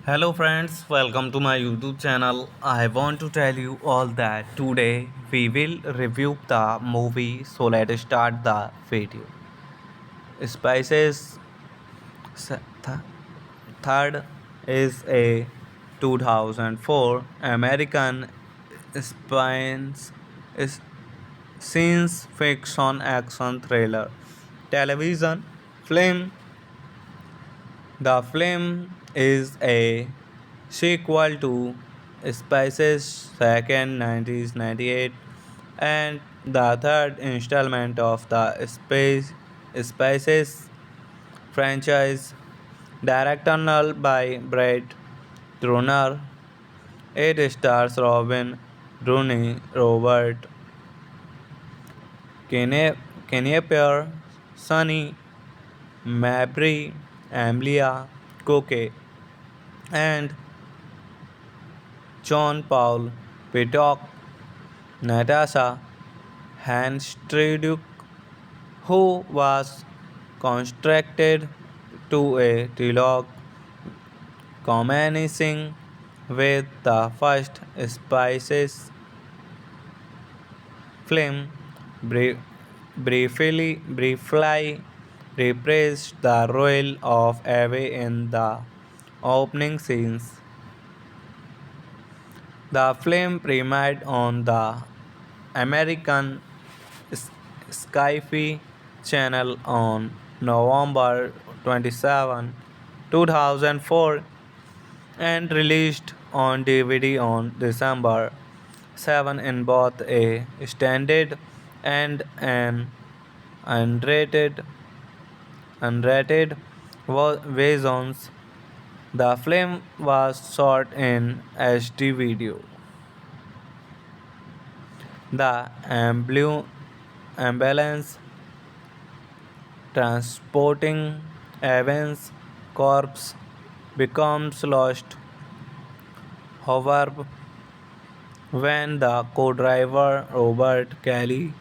Hello friends, welcome to my YouTube channel. I want to tell you all that today we will review the movie, so let's start the video. Spices th- Third is a 2004 American science is science fiction action thriller television film. The film is a sequel to Spice's second 1998 and the third installment of the Spices franchise, directed by Brett Turner. It stars Robin Rooney, Robert Knieper, Sunny Mabry, Amelia Coke, and John Paul Pedock, Natasha Hanstriduk, who was constructed to a dialogue commencing with the first Spices film, briefly reprised the role of Eve in the opening scenes. The film premiered on the American Sci-Fi Channel on November 27, 2004 and released on DVD on December 7 in both a standard and an unrated unrated versions. The film was shot in HD video. The ambulance transporting Evans' corpse becomes lost. However, when the co-driver Robert Kelly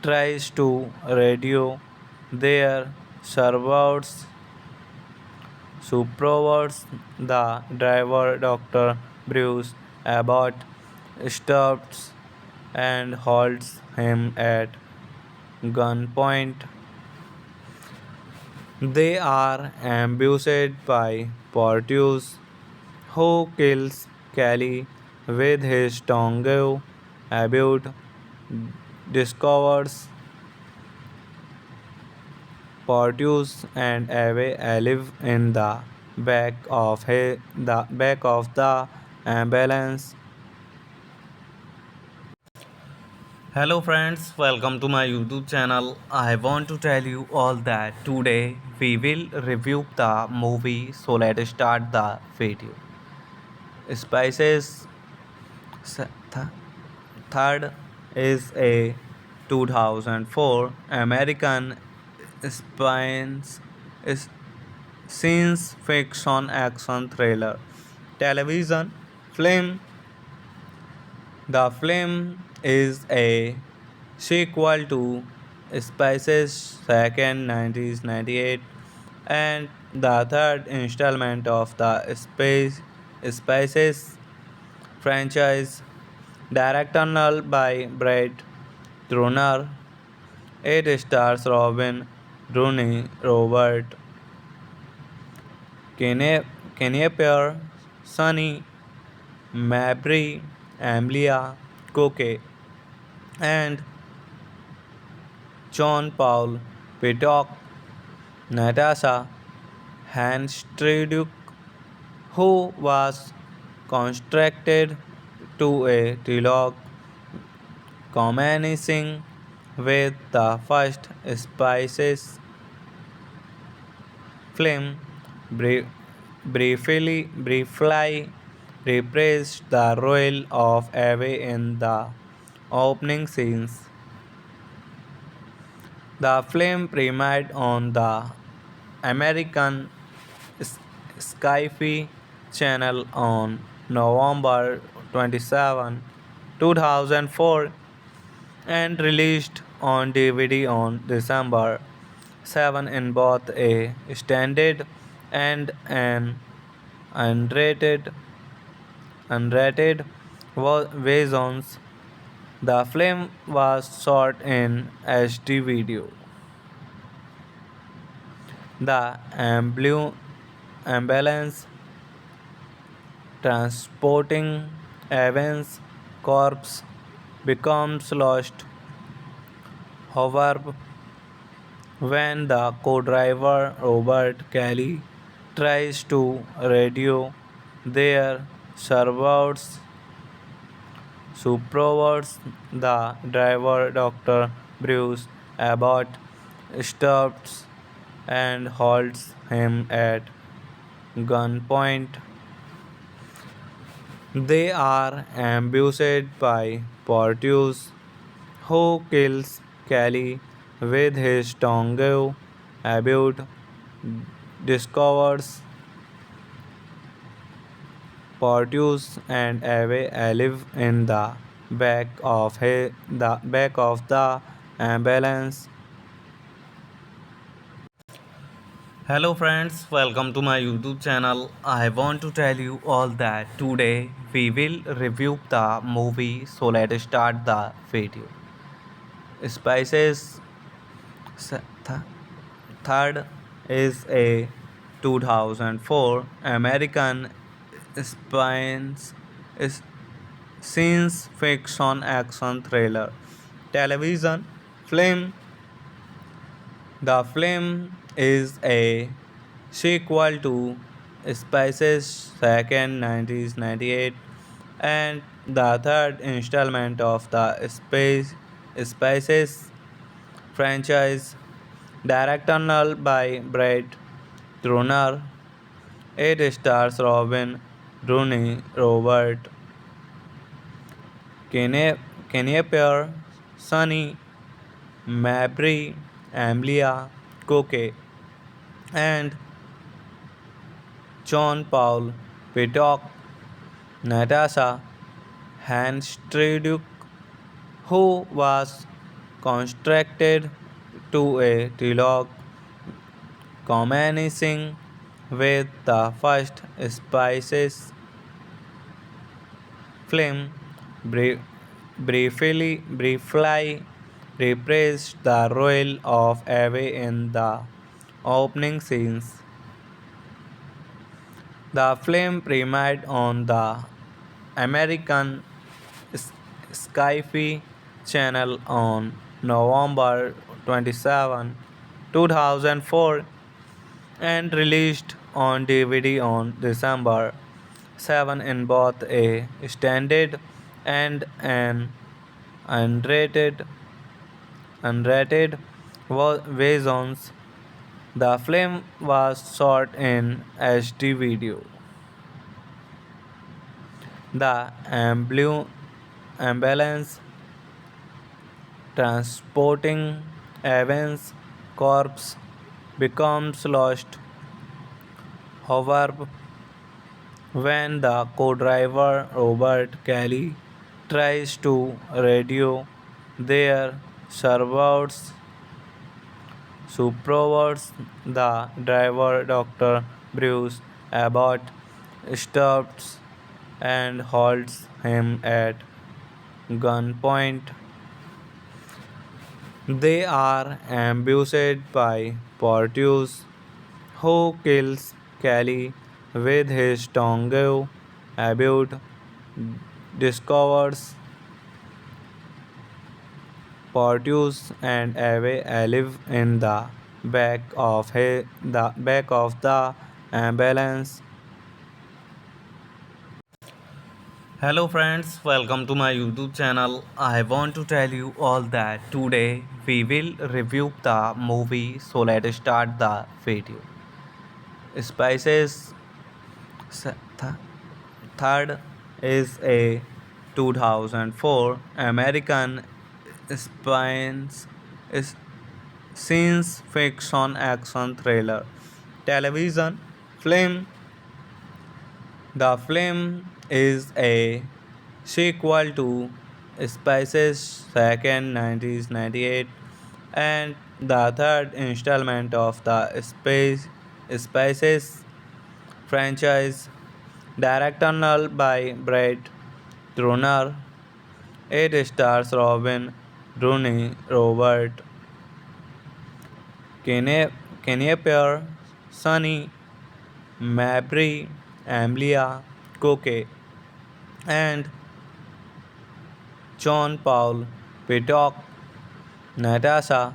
tries to radio their servers supervisors, the driver Dr. Bruce Abbott stops and holds him at gunpoint. They are ambushed by Porteous, who kills Kelly with his tongue. Abute discovers Porteous and Ave live in the back of the ambulance. Hello friends, welcome to my YouTube channel. I want to tell you all that today we will review the movie. So let's start the video. Spices th- Third is a 2004 American science is science fiction action thriller television film. The film is a sequel to Spices' second 1998 and the third installment of the Spices franchise, directed by Brett Turner. It stars Robin Rooney, Robert Knieper, Sonny Mabry, Amelia Coke, and John Paul Piddock, Natasha Hanstriduk, who was constructed to a dialogue commencing with the first Spices film, briefly reprised the role of Eve in the opening scenes. The film premiered on the American Sci-Fi Channel on November 27, 2004 and released on DVD on December 7 in both a standard and an unrated versions. The film was shot in HD video. The ambulance transporting Evans' corpse becomes lost. However, when the co-driver Robert Kelly tries to radio their servers supervisors, the driver Dr. Bruce Abbott stops and holds him at gunpoint. They are ambushed by Porteous, who kills Kelly with his tongue. Abbott discovers Porteous and Eve live in the back of the ambulance. Hello friends, welcome to my YouTube channel. I want to tell you all that today we will review the movie. So let's start the video. Spices th- Third is a 2004 American science is science fiction action thriller television film. The film is a sequel to Spices' second 1998 and the third installment of the Spices franchise, directed by Brett Turner. It stars Robin Rooney, Robert Knieper, Sonny Mabry, Amelia Coke, and John Paul Piddock, Natasha Hanstriduk, who was constructed to a dialogue commencing with the first Spices film, briefly reprised the role of Eve in the opening scenes. The film premiered on the American Skyfi channel on November 27, 2004 and released on DVD on December 7 in both a standard and an unrated unrated versions. The film was shot in HD video. The ambulance transporting Evans' corpse becomes lost. However, when the co-driver Robert Kelly tries to radio their servers supervisors, the driver Dr. Bruce Abbott stops and holds him at gunpoint. They are ambushed by Porteous, who kills Kelly with his tongue. Abbott discovers Porteous and Ave live in the back of the ambulance. Hello friends, welcome to my YouTube channel. I want to tell you all that today we will review the movie, so let's start the video. Spices th- Third is a 2004 American science is science fiction action thriller television film. The film is a sequel to Spices second 1998 and the third installment of the Spices franchise, directed by Brett Turner. It stars Robin Rooney, Robert Knieper, Sonny Mabry, Amelia Coke, and John Paul Piddock. Natasha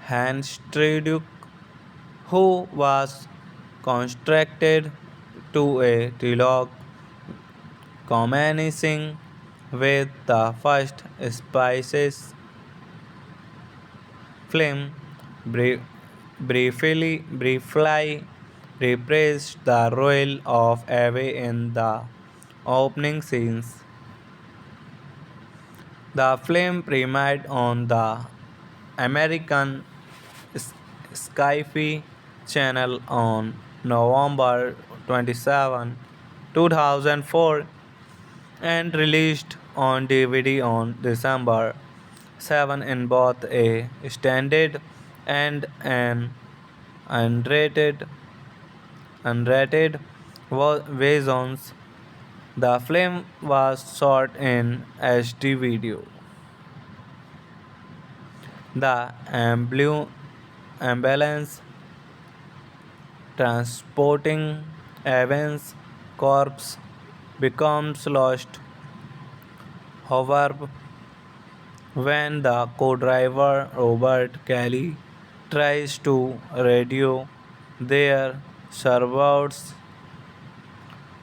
Hanstriduk, who was constructed to a dialogue commencing with the first Spices film, briefly reprised the role of Eve in the opening scenes. The film premiered on the American Skyfi channel on November 27, 2004 and released on DVD on December 7 in both a standard and an unrated unrated versions. The film was shot in HD video. The ambulance transporting Evans' corpse becomes lost. However, when the co-driver Robert Kelly tries to radio their servers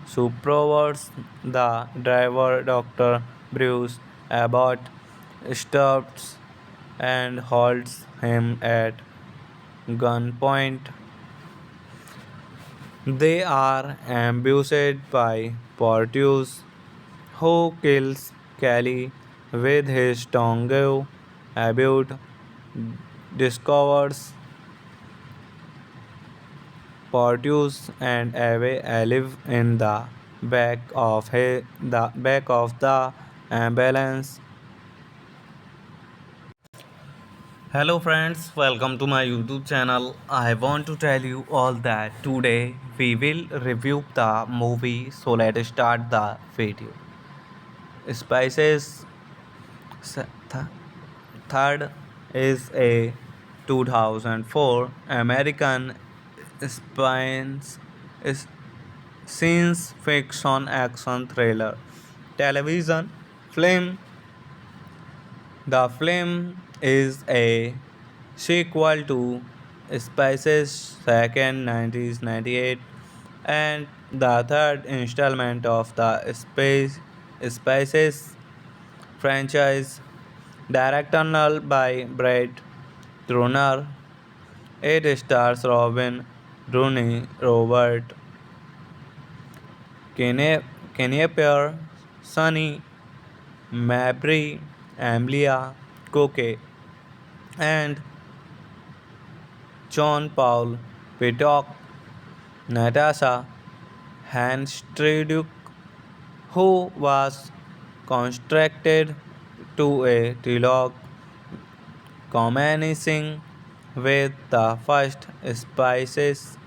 supervisors, the driver Dr. Bruce Abbott stops and holds him at gunpoint. They are ambushed by Porteous, who kills Kelly with his tongue. Abbott discovers Porteous and Eve live in the back of the ambulance. Hello friends, welcome to my YouTube channel. I want to tell you all that today we will review the movie, so let's start the video. Spices th- Third is a 2004 American science is science fiction action thriller television film. The film is a sequel to Spice's second 1998 and the third installment of the Spices franchise, directed by Brett Turner. It stars Robin Rooney, Robert Knieper, Sonny Mabry, Amelia Coke, and John Paul Pitock, Natasha Hanstriduk, who was constructed to a dialogue commencing with the first Spices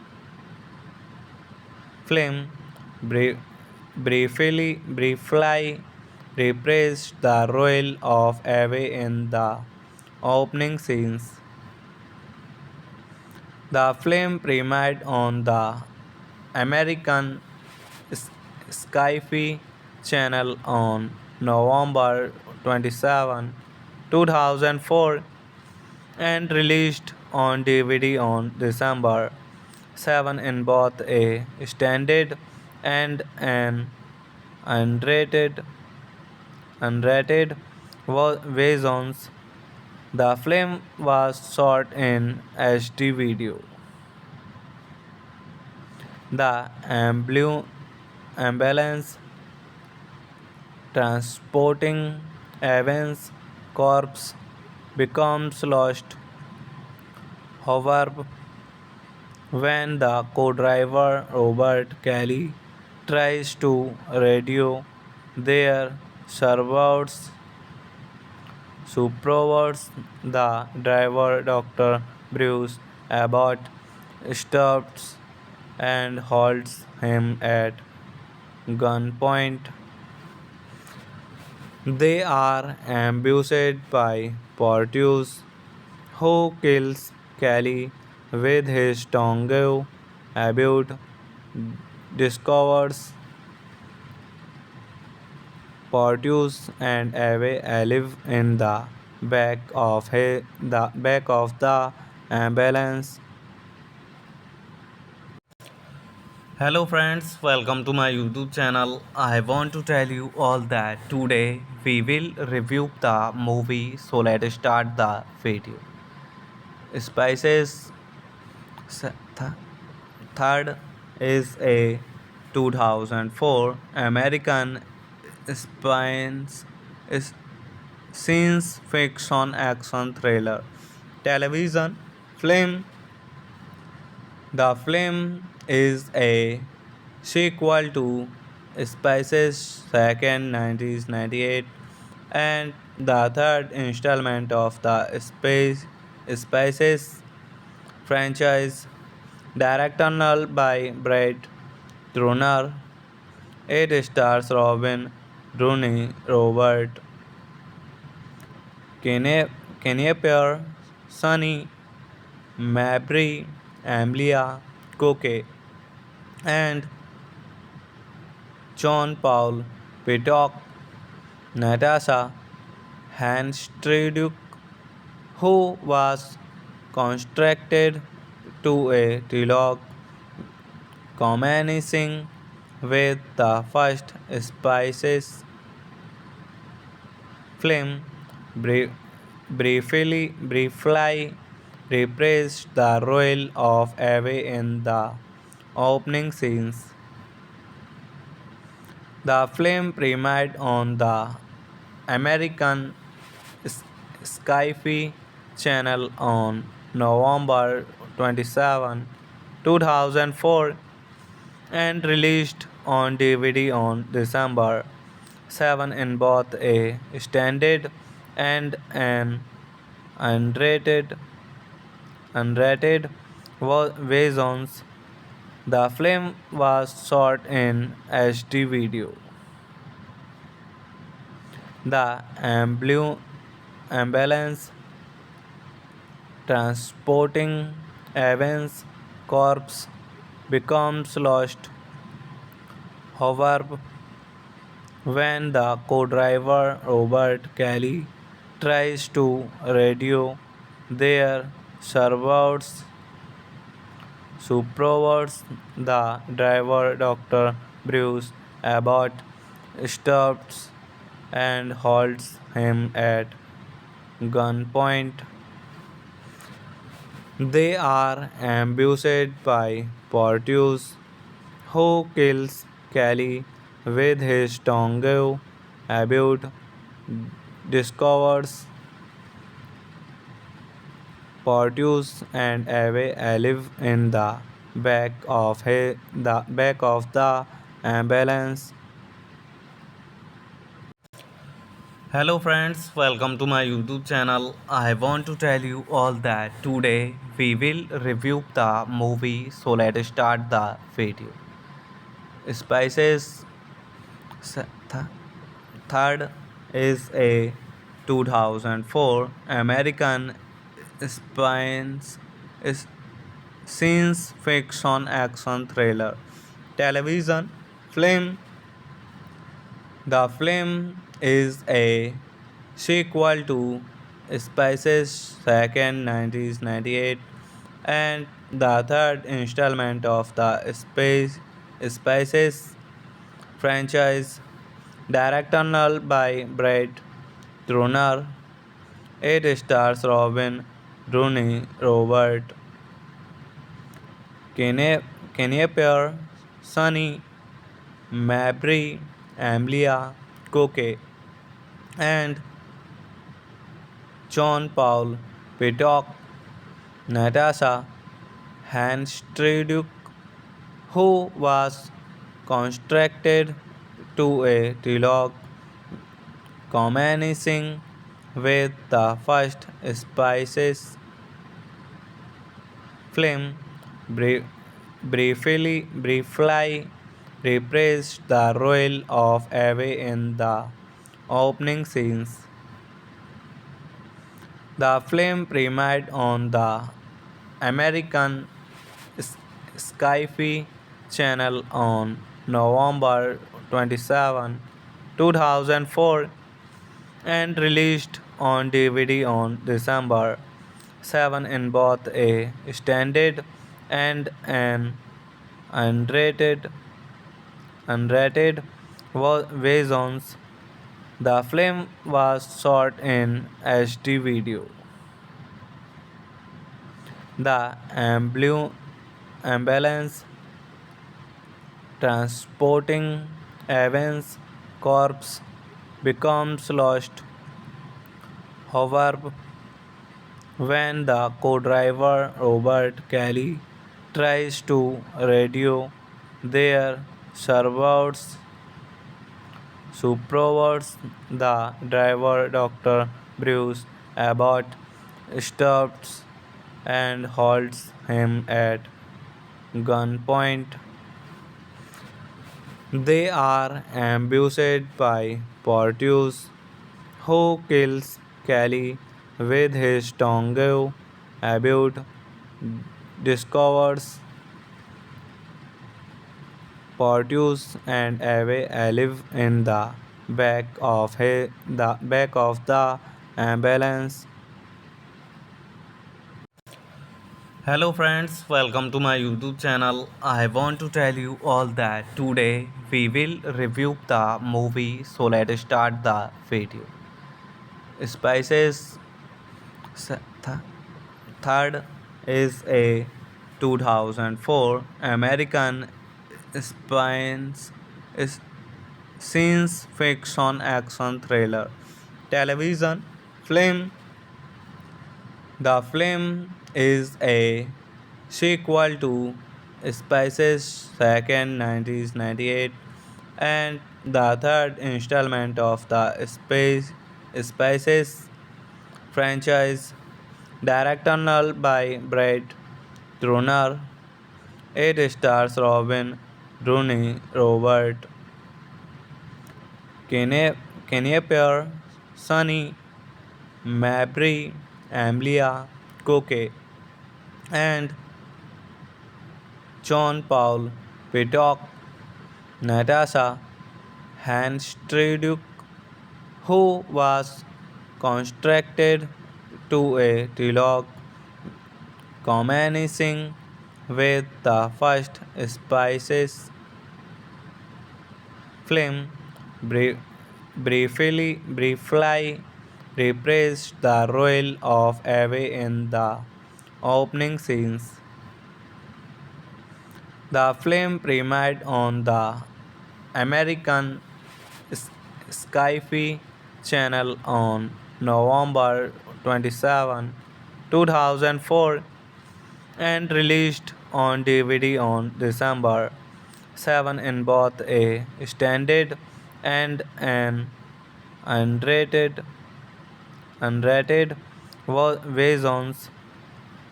film, briefly reprised the role of Eve in the opening scenes. The film premiered on the American Sci-Fi Channel on November 27, 2004 and released on DVD on December 7 in both a standard and an unrated versions. The film was shot in HD video. The ambulance transporting Evans' corpse becomes lost. However, when the co-driver Robert Kelly tries to radio their supervisors, the driver Dr. Bruce Abbott stops and holds him at gunpoint. They are ambushed by Porteous, who kills Kelly with his tongue. Abbott discovers Porteous and Eve live in the back of the ambulance. Hello friends, welcome to my YouTube channel. I want to tell you all that today we will review the movie, so let's start the video. Spices th- Third is a 2004 American science is science fiction action thriller television film. The film is a sequel to Spice's second 1998 and the third installment of the Spices franchise, directed by Brett Turner. It stars Robin Rooney, Robert Knieper, Sonny Mabry, Amelia Coke, and John Paul Pitock, Natasha Hanstriduk, who was constructed to a dialogue commencing with the first Spices film, briefly reprised the role of Eve in the opening scenes. The film premiered on the American Sci-Fi Channel on November 27, 2004 and released on DVD on December 7 in both a standard and an unrated versions. The film was shot in HD video. The ambulance transporting Evans' corpse becomes lost. However, when the co-driver Robert Kelly tries to radio their servers supervisors the driver Dr. Bruce Abbott stops and holds him at gunpoint. They are ambushed by Porteous, who kills Kelly with his tongue. Abbott discovers Porteous and Ave live in the back of the ambulance. Hello friends, welcome to my YouTube channel. I want to tell you all that today we will review the movie. So let's start the video. Spices th- Third is a 2004 American science is science fiction action thriller television film. The film is a sequel to Spices' second 1998 and the third installment of the Spices franchise, directed by Brett Turner. It stars Robin Rooney, Robert Knieper, Sonny Mabry, Amelia Coke, and John Paul Peacock, Natasha Hanstriduk, who was constructed to a trilogue commencing with the first Spices film, bri- briefly reprised the role of Eve in the opening scenes. The film premiered on the American S- Sci-Fi Channel on November 27, 2004 and released on DVD on December 7 in both a standard and an unrated versions. The film was shot in HD video. The ambulance transporting Evans' corpse becomes lost. However, when the co-driver Robert Kelly tries to radio their servers supervisors, the driver Dr. Bruce Abbott stops and holds him at gunpoint. They are ambushed by Porteous, who kills Kelly with his tongue. Abbott discovers Porteous and Ave live in the back of the ambulance. Hello friends, welcome to my YouTube channel. I want to tell you all that today we will review the movie. So let's start the video. Spices th- Third is a 2004 American science is science fiction action thriller television film. The film is a sequel to Spices' second 1998 and the third installment of the Spices franchise, directed by Brett Turner. It stars Robin Rooney, Robert Knieper, Sonny Mabry, Amelia Coke, and John Paul Peacock, Natasha Hanstriduk, who was constructed to a dialogue commencing with the first Spices film briefly reprised the role of Eve in the opening scenes. The film premiered on the American S- Sci-Fi Channel on November 27, 2004 and released on DVD on December 7 in both a standard and an unrated unrated versions.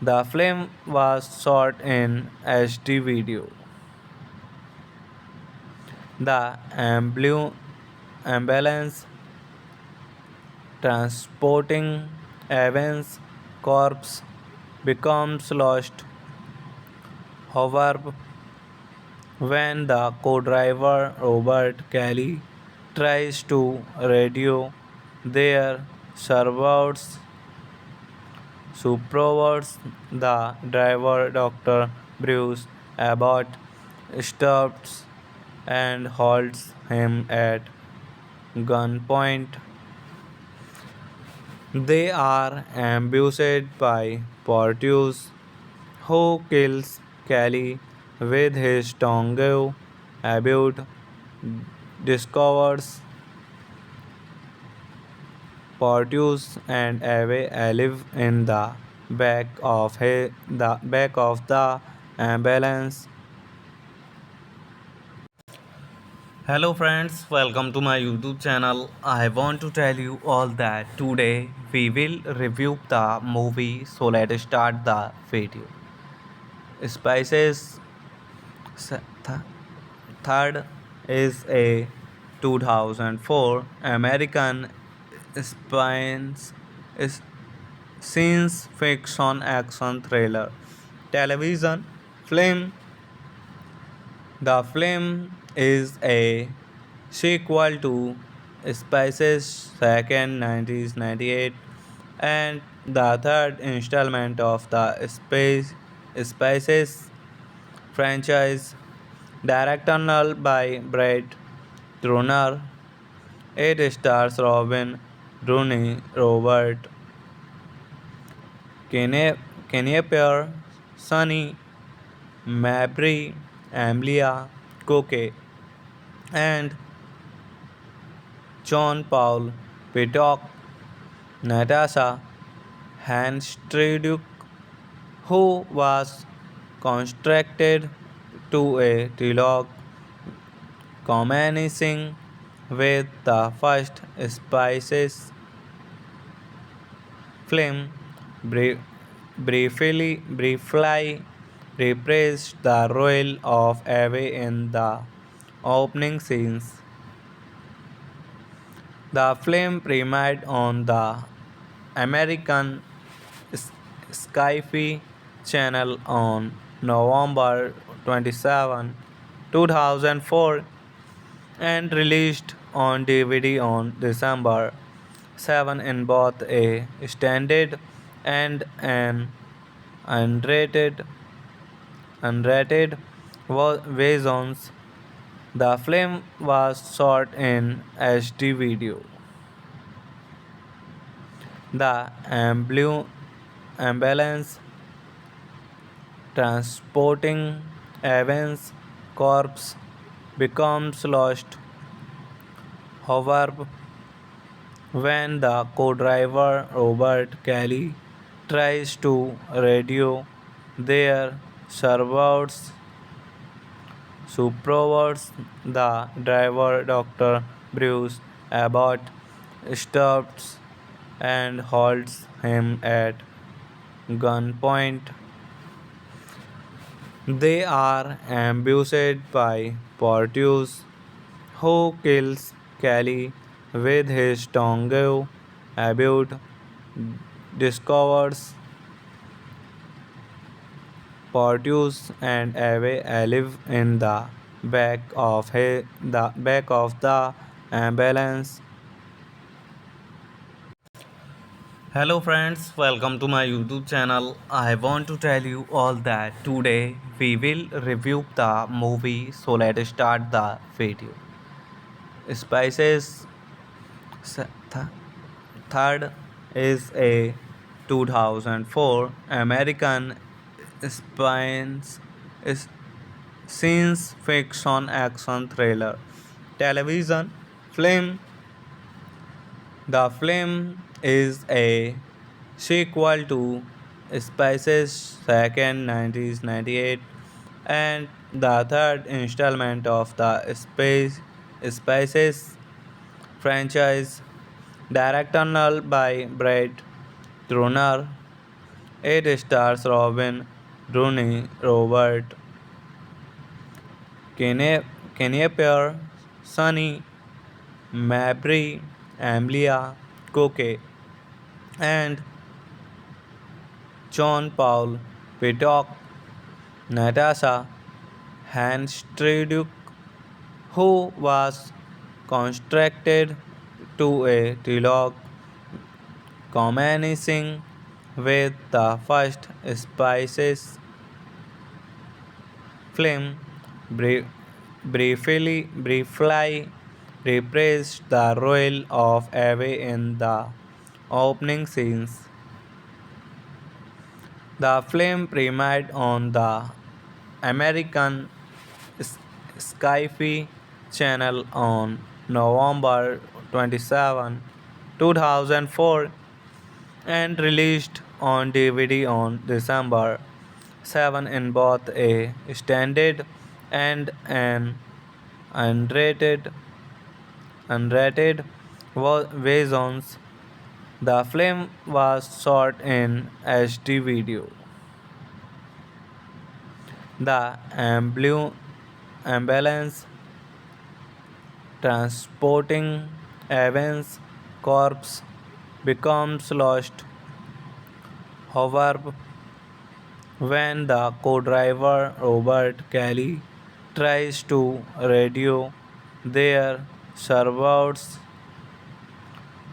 The film was shot in HD video. The ambulance transporting Evans' corpse becomes lost. However, when the co-driver Robert Kelly tries to radio their servers supervisors, the driver Dr. Bruce Abbott stops and holds him at gunpoint. They are ambushed by Porteous, who kills Kelly with his tongue. Abbott discovers Porteous and Eve live in the back of the ambulance. Hello friends, welcome to my YouTube channel. I want to tell you all that today we will review the movie, so let's start the video. Spices th- Third is a 2004 American science is science fiction action thriller television film. The film is a sequel to Spices' second 1998 and the third installment of the Spices franchise, directed by Brett Turner. It stars Robin Rooney, Robert Knieper, Sunny Mabry, Amelia Coke, and John Paul Piddock. Natasha Hanstriduk, who was constructed to a dialogue commencing with the first Spices film, briefly reprised the role of Eve in the opening scenes. The film premiered on the American Sci-Fi Channel on November 27, 2004 and released on DVD on December 7 in both a standard and an unrated unrated versions. The film was shot in HD video. The ambulance transporting Evans' corpse becomes lost. However, when the co-driver Robert Kelly tries to radio their servers supervisors, the driver Dr. Bruce Abbott stops and holds him at gunpoint. They are ambushed by Porteous, who kills Kelly with his tongue. Abbott discovers Porteous and Eve live in the back of the ambulance. Hello friends, welcome to my YouTube channel. I want to tell you all that today we will review the movie, so let's start the video. Spices Third is a 2004 American science is science fiction action thriller television film. The film is a sequel to Spices' second 1998 and the third installment of the Spices franchise, directed by Brett Turner. It stars Robin Rooney, Robert Knieper, Sonny Mabry, Amelia Coke, and John Paul Pitock, Natasha Hanstriduk, who was constructed to a dialogue commencing with the first Spices film, briefly reprised the role of Eve in the opening scenes. The film premiered on the American Sci-Fi Channel on November 27, 2004 and released on DVD on December 7 in both a standard and an unrated versions. The film was shot in HD video. The ambulance transporting Evans' corpse becomes lost. However, when the co-driver Robert Kelly tries to radio their servers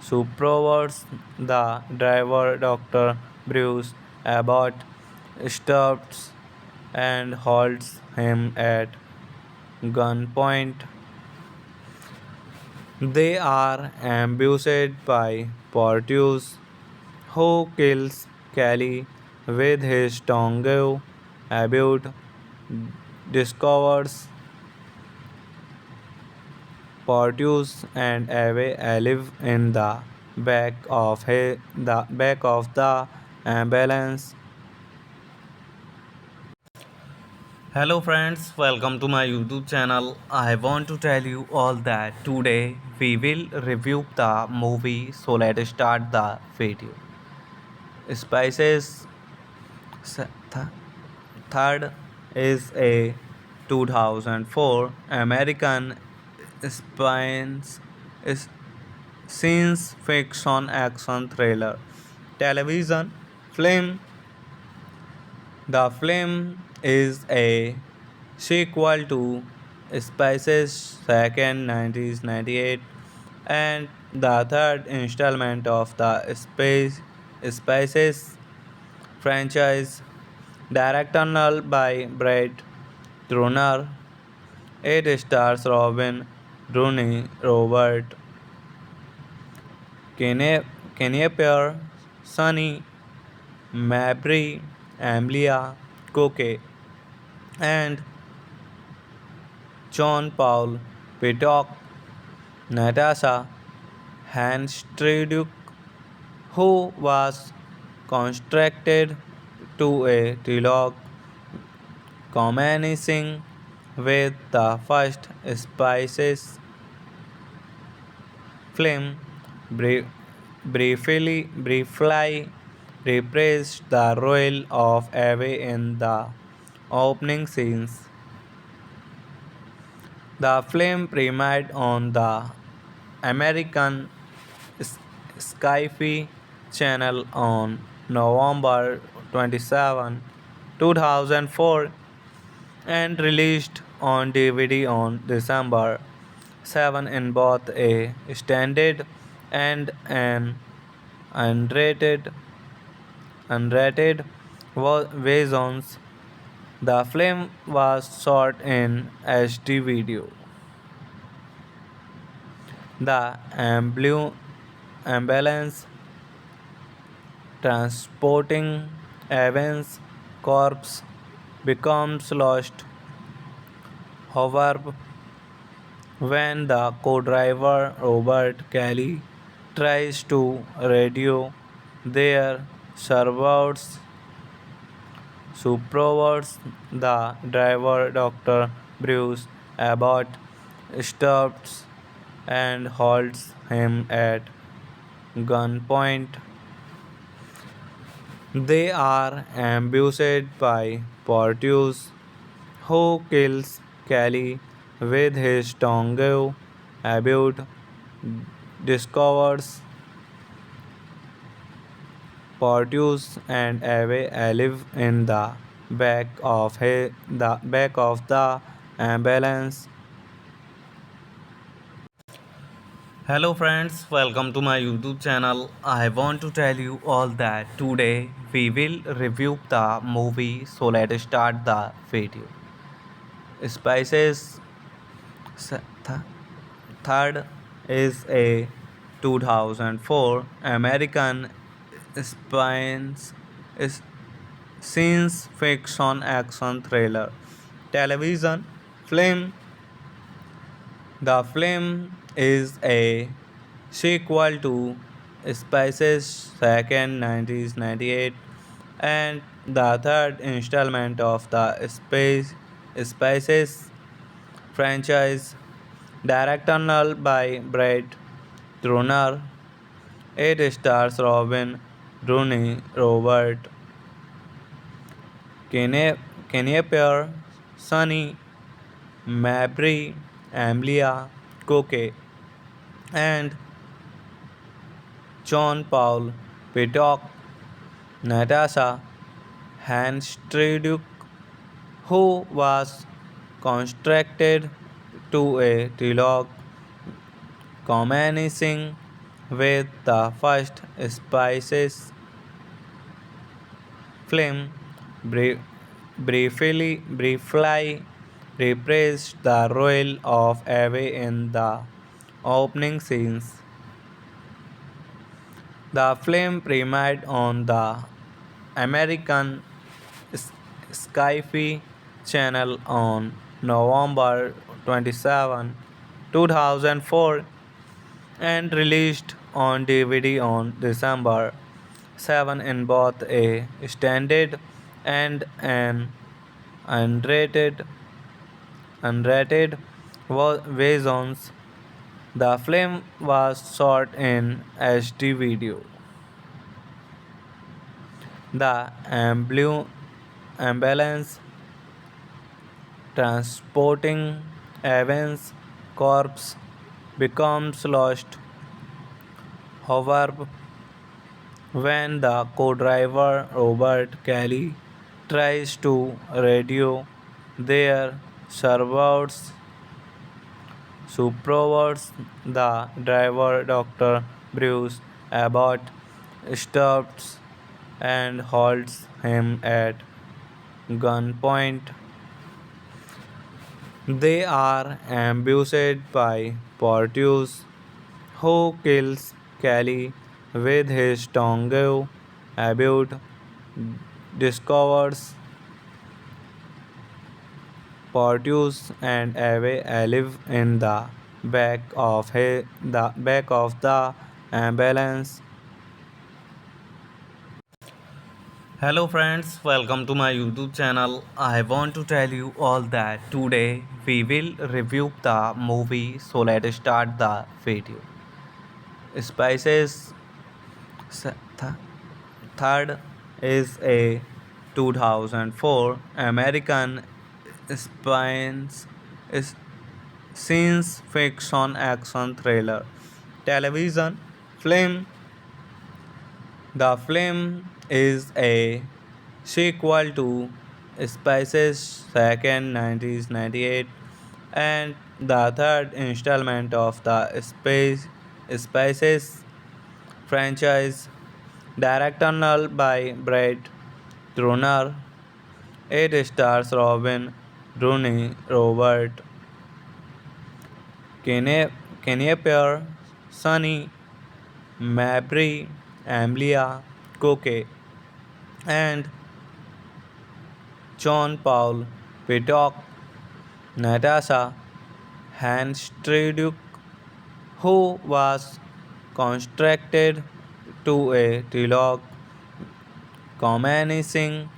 supervisors, the driver Dr. Bruce Abbott stops and holds him at gunpoint. They are ambushed by Porteous, who kills Kelly with his tongue. Abbott discovers Porteous and Eve live in the back of the ambulance. Hello friends, welcome to my YouTube channel. I want to tell you all that today we will review the movie, so let's start the video. Spices Third is a 2004 American science science fiction action thriller television film. The film is a sequel to Spices' second 1998 and the third installment of the Spices franchise, directed by Brett Turner. It stars Robin Rooney, Robert Knieper, Sonny Mabry, Amelia Coke, and John Paul Pitock, Natasha Hanstriduk, who was constructed to a dialogue commencing with the first Spices film, briefly reprised the role of Eve in the opening scenes. The film premiered on the American Sci-Fi Channel on November 27, 2004 and released on DVD on December 7 in both a standard and an unrated, unrated versions. The film was shot in HD video. The ambulance transporting Evans' corpse becomes lost. However, when the co-driver Robert Kelly tries to radio their servers supervisors, the driver Dr. Bruce Abbott stops and holds him at gunpoint. They are ambushed by Porteous, who kills Kelly with his tongue. Abbott discovers Porteous and Ave live in the back of the ambulance. Hello friends, welcome to my YouTube channel. I want to tell you all that today we will review the movie, so let's start the video. Spices th- Third is a 2004 American science is science fiction action thriller television film. The film is a sequel to Spices' second 1998 and the third installment of the Spices franchise, directed by Brett Turner. It stars Robin Rooney, Robert Knieper, Sonny Mabry, Amelia Coke, and John Paul Piddock, Natasha Hanstriduk, who was constructed to a trilogue commencing with the first Spices film, briefly reprised the role of Eve in the opening scenes. The film premiered on the American Sci-Fi Channel on November 27, 2004 and released on DVD on December 7 in both a standard and an unrated unrated versions. The film was shot in HD video. The ambulance transporting Evans' corpse becomes lost. However, when the co-driver Robert Kelly tries to radio their servers supervisors, the driver Dr. Bruce Abbott stops and holds him at gunpoint. They are ambushed by Porteous, who kills Kelly with his tongue. Abbott discovers Porteous and Ave live in the back of the ambulance. Hello friends, welcome to my YouTube channel. I want to tell you all that today we will review the movie, so let's start the video. Spices th- Third is a 2004 American science science fiction action thriller television film. The film is a sequel to Spices' second 1998 and the third installment of the Spices franchise, Directorial by Brett Turner. It stars Robin Rooney, Robert Knieper, Sunny Mabry, Amelia Coke, and John Paul Pitock, Natasha Hanstriduk, who was constructed to a dialogue commencing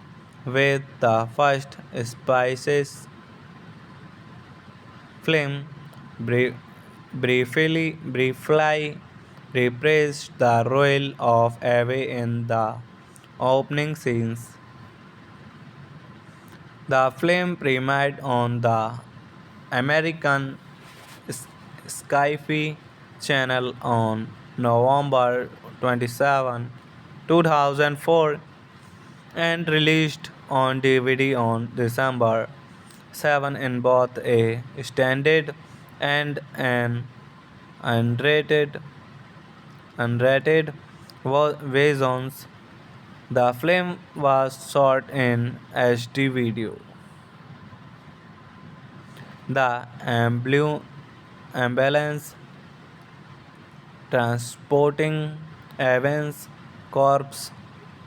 with the first Spices film, briefly reprised the role of Eve in the opening scenes. The film premiered on the American Sci-Fi Channel on November 27, 2004 and released on DVD on December 7 in both a standard and an unrated unrated versions. The film was shot in HD video. The ambulance transporting Evans' corpse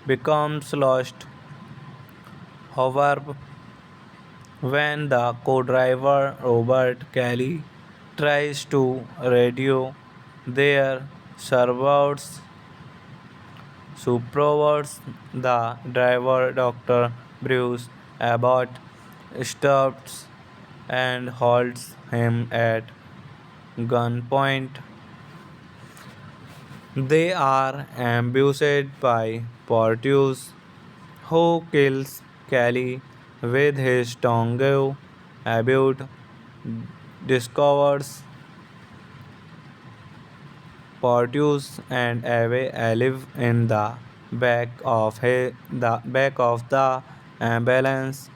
becomes lost. However, when the co-driver Robert Kelly tries to radio their servers supervisors, the driver Dr. Bruce Abbott stops and holds him at gunpoint. They are ambushed by Porteous, who kills Kelly with his tongue. Abbott discovers Porteous and Eve live in the back of the ambulance.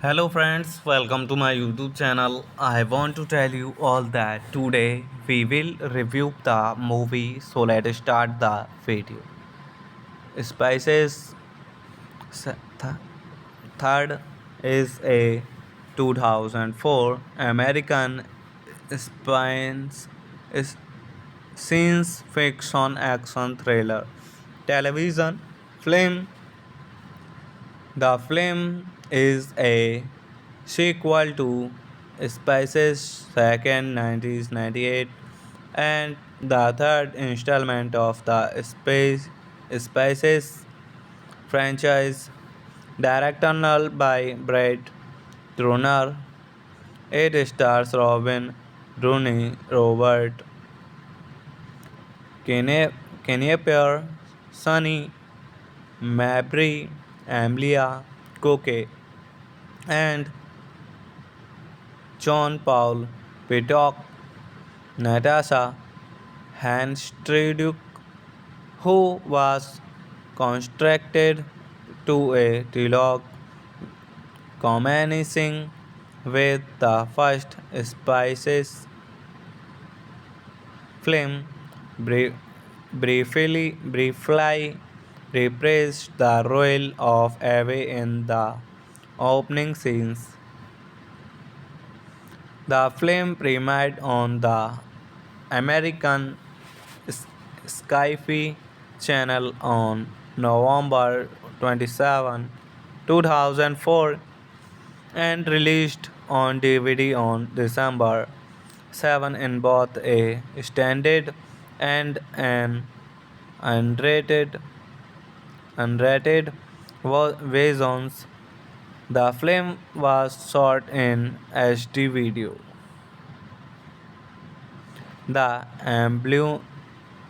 Hello friends, welcome to my YouTube channel. I want to tell you all that today we will review the movie, so let's start the video. Spices th- Third is a 2004 American science is science fiction action thriller television film. The film is a sequel to Spices second 1998 and the third installment of the Spices franchise. Directorial by Brett Turner. It stars Robin Rooney, Robert Knieper, Sunny Mabry, Amelia Coke, and John Paul Pitock, Natasha Hanstriduk, who was constructed to a dialogue commencing with the first Spices film, briefly reprised the role of Eve in the opening scenes. The film premiered on the American Sci-Fi Channel on November 27, 2004 and released on DVD on December 7 in both a standard and an unrated versions. The film was shot in HD video. The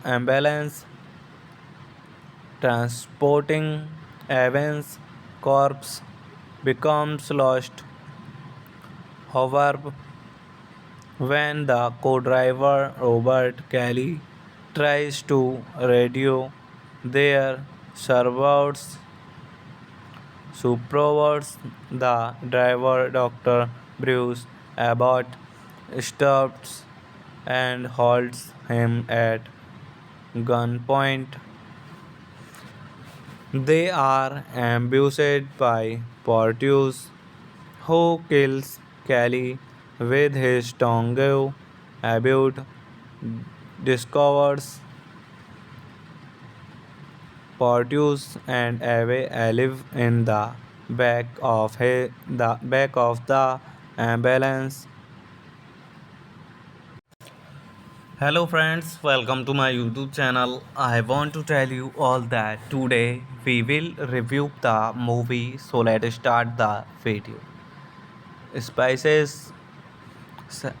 ambulance transporting Evans' corpse becomes lost. However, when the co-driver Robert Kelly tries to radio their servers supervisors, the driver Dr. Bruce Abbott stops and holds him at gunpoint. They are ambushed by Porteous, who kills Kelly with his tongue. Abute discovers Porteous and Ave live in the back of the ambulance. Hello friends, welcome to my YouTube channel. I want to tell you all that today we will review the movie, so let's start the video. Spices th-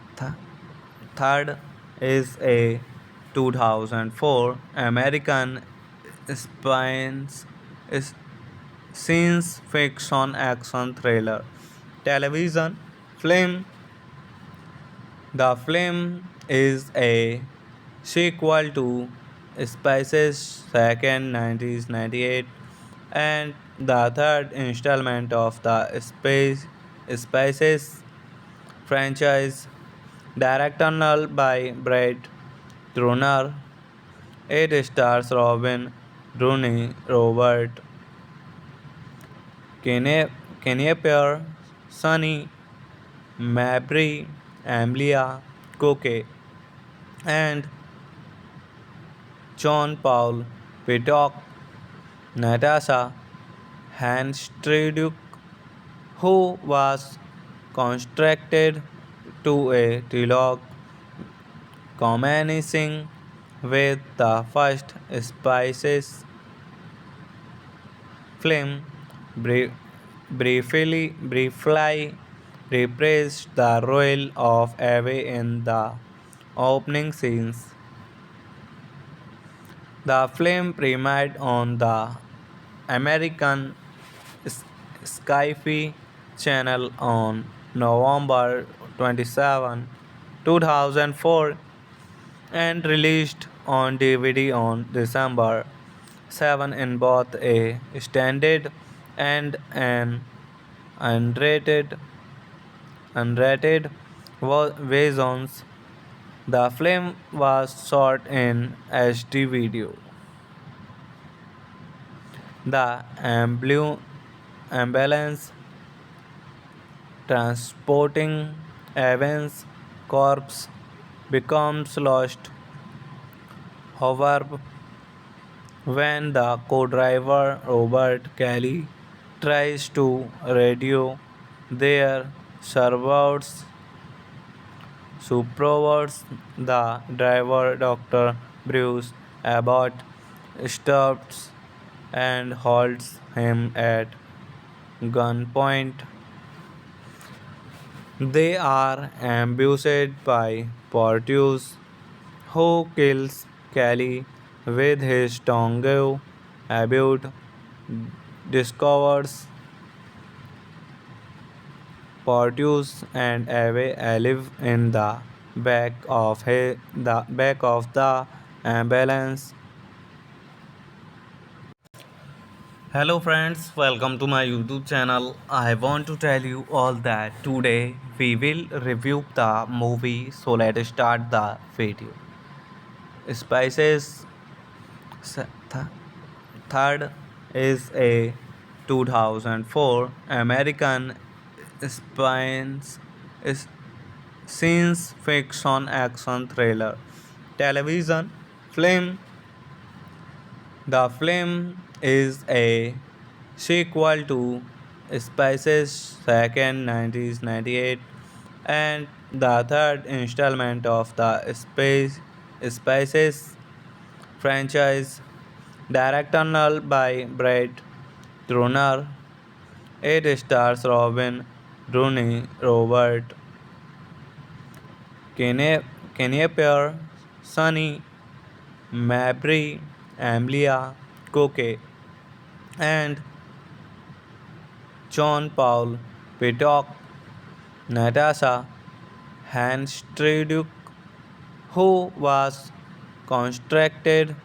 Third is a 2004 American science is science fiction action thriller television film. The film is a sequel to Spices second 1998 and the third installment of the Spices franchise, directed by Brett Turner. It stars Robin Rooney, Robert Knieper, Sonny Mabry, Amelia Coke, and John Paul Pitock. Natasha Hanstriduk, who was constructed to a dialogue commencing with the first Spices film, briefly reprised the role of Eve in the opening scenes. The film premiered on the American Sci-Fi Channel on November 27, 2004 and released on DVD on December 7 in both a standard and an unrated unrated versions. The film was shot in HD video. The ambulance transporting Evans' corpse becomes lost. However, when the co-driver Robert Kelly tries to radio their servers supervisors, the driver Dr. Bruce Abbott stops and holds him at gunpoint. They are ambushed by Porteous, who kills Kelly with his tongue. Abbott discovers Porteous and Ave live in the back of the ambulance. Hello friends, welcome to my YouTube channel. I want to tell you all that today we will review the movie, so let's start the video. Spices th- Third is a 2004 American science is science fiction action thriller television film. The film is a sequel to Spices second 1998 and the third installment of the Spices franchise, directed by Brett Turner. It stars Robin Rooney, Robert Knieper, Sonny Mabry, Amelia Coke, and John Paul Pitock. Natasha Hanstriduk, who was constructed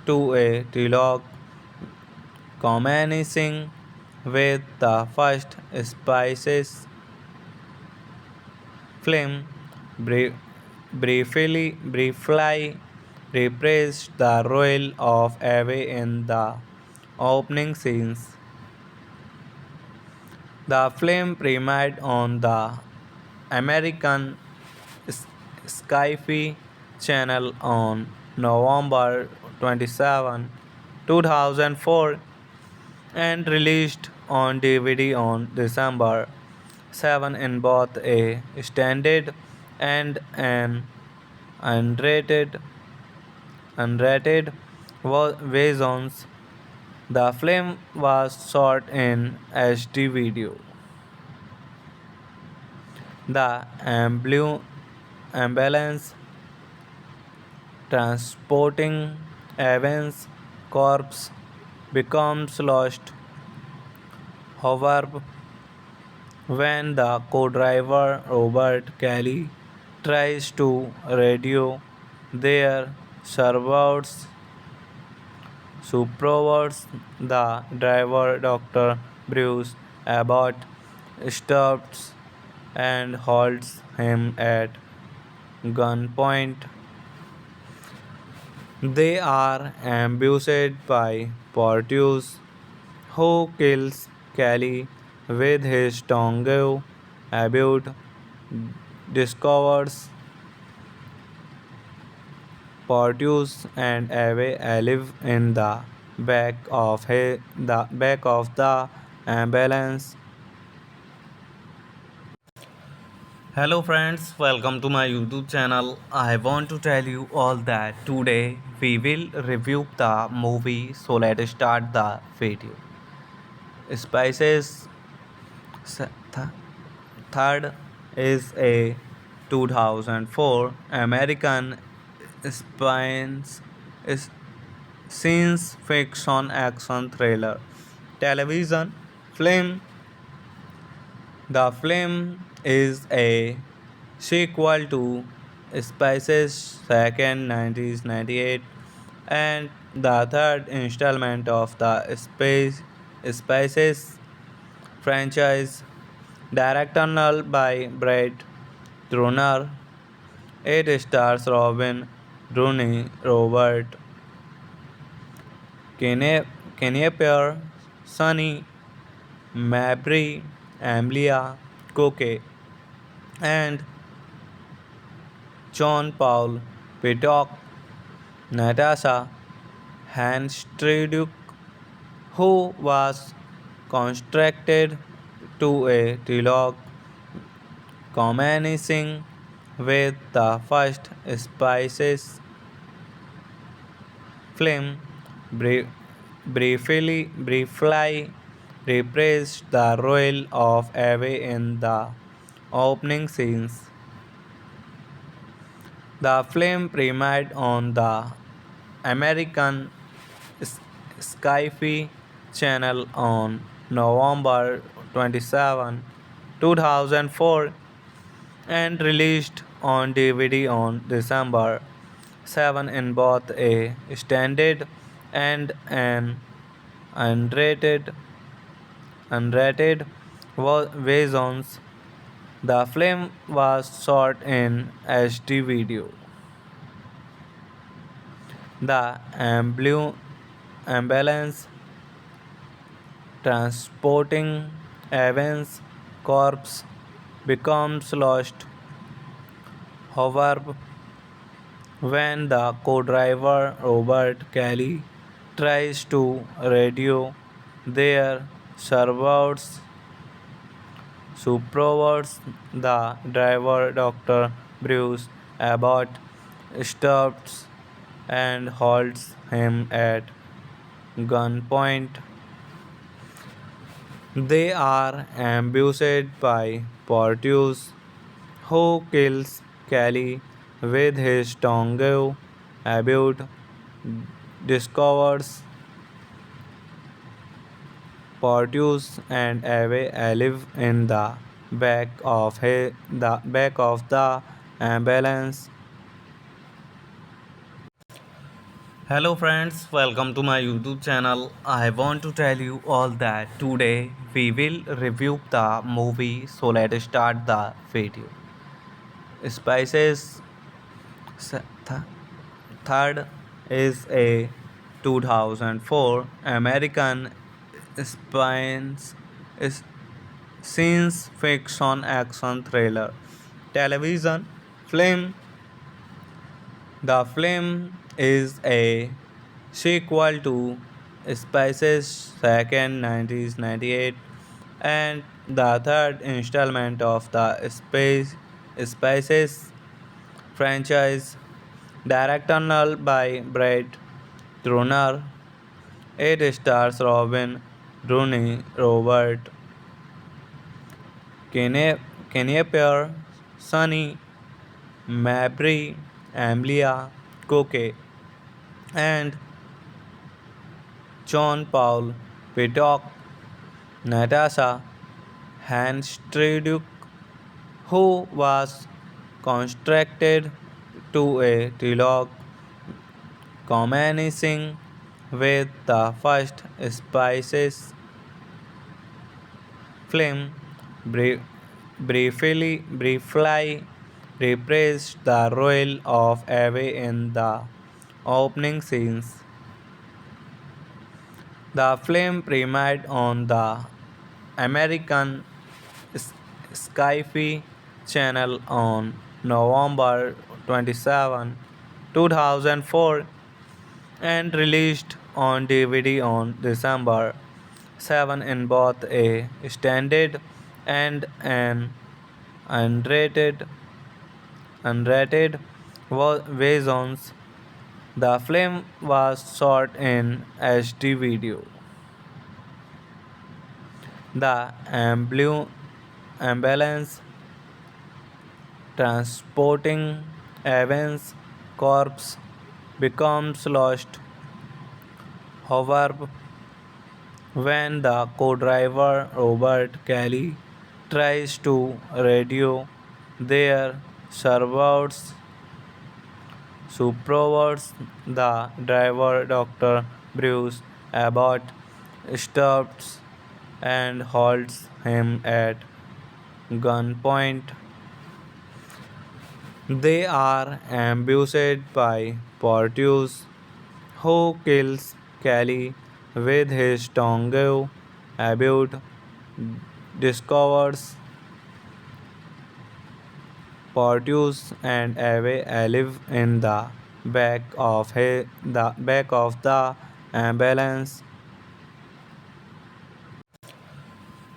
to a dialogue commencing with the first Spices film, briefly reprised the role of Eve in the opening scenes. The film premiered on the American S- Sci-Fi Channel on November 27, 2004 and released on DVD on December 7 in both a standard and an unrated unrated versions. The film was shot in HD video. The ambulance transporting Evans' corpse becomes lost. However, when the co-driver Robert Kelly tries to radio their servers supervisors, the driver Dr. Bruce Abbott stops and holds him at gunpoint. They are ambushed by Porteous, who kills Kelly with his tongue. Abbott discovers Porteous and Eve live in the back of the ambulance. Hello friends, welcome to my YouTube channel. I want to tell you all that today we will review the movie. So let's start the video. Spices th- Third is a 2004 American science is science fiction action thriller television film. The film is a sequel to Spices' second 1998 and the third installment of the Spices franchise, directed by Brett Turner. It stars Robin Rooney, Robert Knieper, Sonny Mabry, Amelia Coke, and John Paul Peacock, Natasha Hanstriduk, who was constructed to a trilogue commencing with the first Spices film, bri- briefly reprised the role of Eve in the opening scenes. The film premiered on the American Sci-Fi Channel on November 27, 2004 and released on DVD on December 7 in both a standard and an unrated versions. The film was shot in HD video. The ambulance transporting Evans' corpse becomes lost. However, when the co-driver Robert Kelly tries to radio their servers supervisors, the driver Dr. Bruce Abbott stops and holds him at gunpoint. They are ambushed by Porteous, who kills Kelly with his tongue. Abbott discovers Porteous and Eve live in the back of the ambulance. Hello friends, welcome to my YouTube channel. I want to tell you all that today we will review the movie. So let's start the video. Spices Third is a 2004 American science is science fiction action thriller television film. The film is a sequel to Spice's second 1998 and the third installment of the Spices franchise, directed by Brett Turner. It stars Robin Rooney, Robert Knieper, Sonny Mabry, Amelia Coke, and John Paul Pitock, Natasha Hanstriduk, who was constructed to a dialogue commencing with the first Spices film, briefly reprised the role of Eve in the opening scenes. The film premiered on the American Sci-Fi Channel on November 27, 2004 and released on DVD on December 7 in both a standard and an unrated versions. The film was shot in HD video. The ambulance transporting Evans' corpse becomes lost. However, when the co-driver Robert Kelly tries to radio their supervisors, the driver Dr. Bruce Abbott stops and holds him at gunpoint. They are ambushed by Porteous, who kills Kelly with his tongue. Abbott discovers Porteous and Eve live in the back of the ambulance.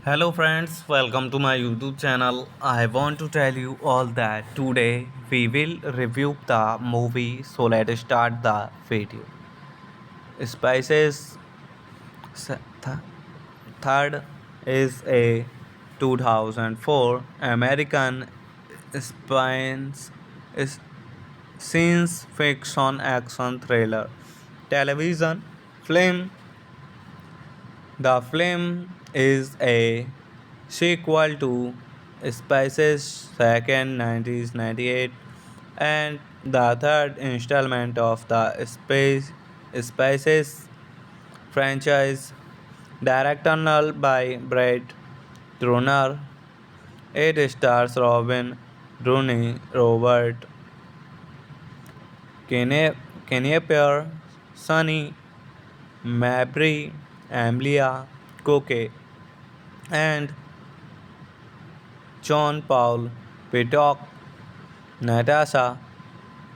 Hello friends, welcome to my YouTube channel. I want to tell you all that today we will review the movie, so let's start the video. Spices th- Third is a 2004 American science science fiction action thriller television film. The film is a sequel to Spice's second 1998 and the third installment of the Spices franchise, directed by Brett Turner. It stars Robin Rooney, Robert Knieper, Sonny Mabry, Amelia Coke, and John Paul Pitock, Natasha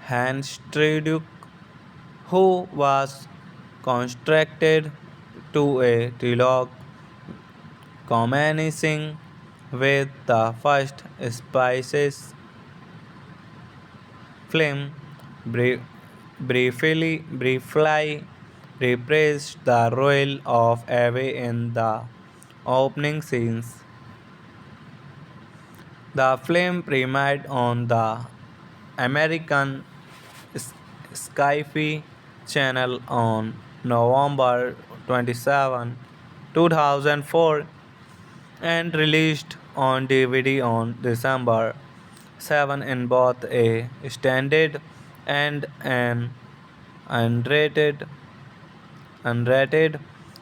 Hanstriduk, who was constructed to a dialogue commencing with the first Spices film, briefly reprised the role of Eve in the opening scenes. The film premiered on the American Sci-Fi Channel on November 27, 2004 and released on DVD on December 7 in both a standard and an unrated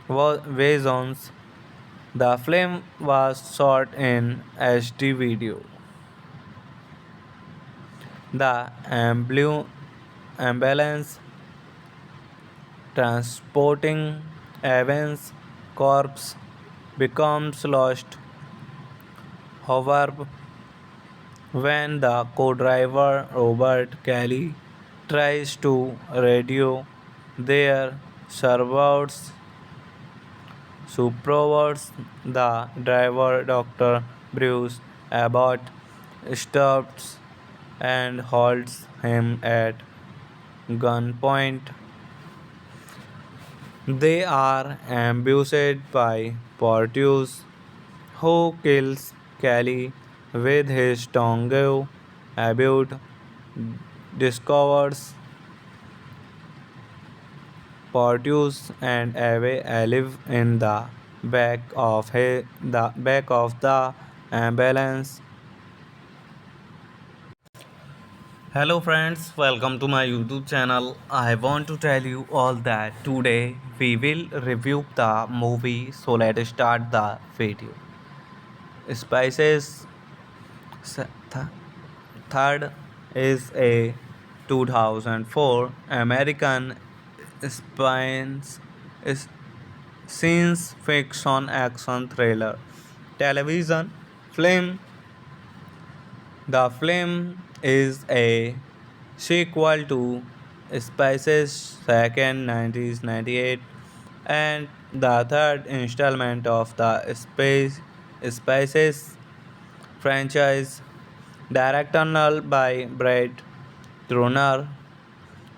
versions. The film was shot in HD video. The ambulance Transporting Evans' corpse becomes lost. However, when the co-driver Robert Kelly tries to radio their servers supervisors, the driver Dr. Bruce Abbott stops and holds him at gunpoint. They are ambushed by Porteous, who kills Kelly with his tongue. Abbott discovers Porteous and Ave live in the back of the ambulance. Hello friends, welcome to my YouTube channel. I want to tell you all that today we will review the movie, so let's start the video. Spices th- Third is a 2004 American science is science fiction action thriller television film. The film is a sequel to Spices' second 1998 and the third installment of the Spices franchise, directed by Brett Turner.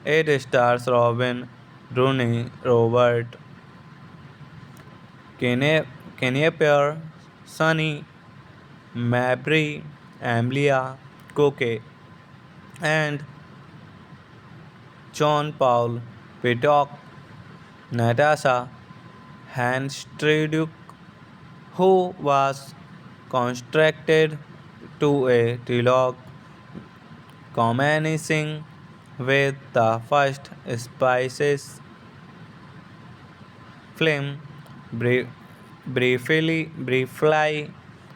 It stars Robin Rooney, Robert Knieper, Sonny Mabry, Amelia Coke, and John Paul Pitock. Natasha Hanstriduk, who was constructed to a dialogue commencing with the first Spices film, briefly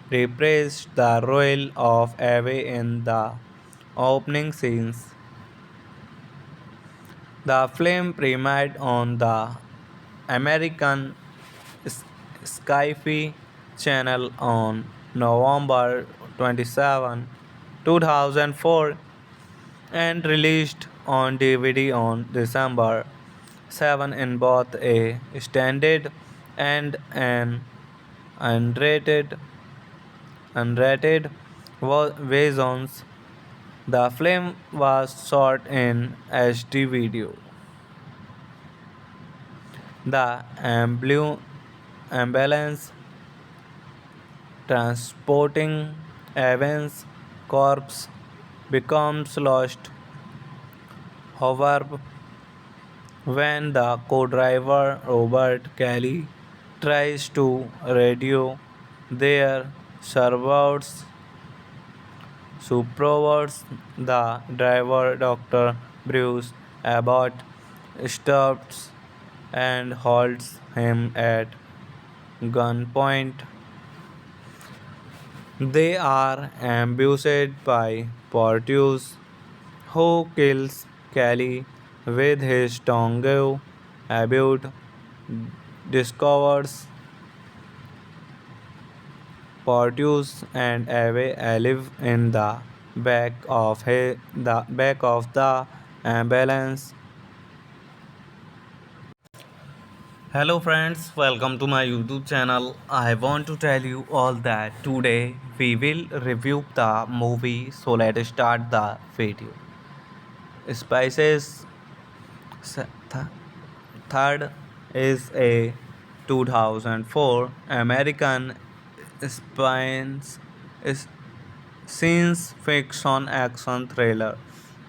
reprised the role of Eve in the opening scenes. The film premiered on the American Sci-Fi Channel on November 27, 2004 and released on DVD on December 7 in both a standard and an unrated unrated versions. The film was shot in HD video. The ambulance transporting Evans' corpse becomes lost. However, when the co-driver Robert Kelly tries to radio their servers supervisors, the driver Dr. Bruce Abbott stops and holds him at gunpoint. They are ambushed by Porteous, who kills Kelly with his tongue. Abbott discovers Porteous and Ave live in the back of the ambulance. Hello friends, welcome to my YouTube channel. I want to tell you all that today we will review the movie, so let's start the video. Spices th- Third is a 2004 American science science fiction action thriller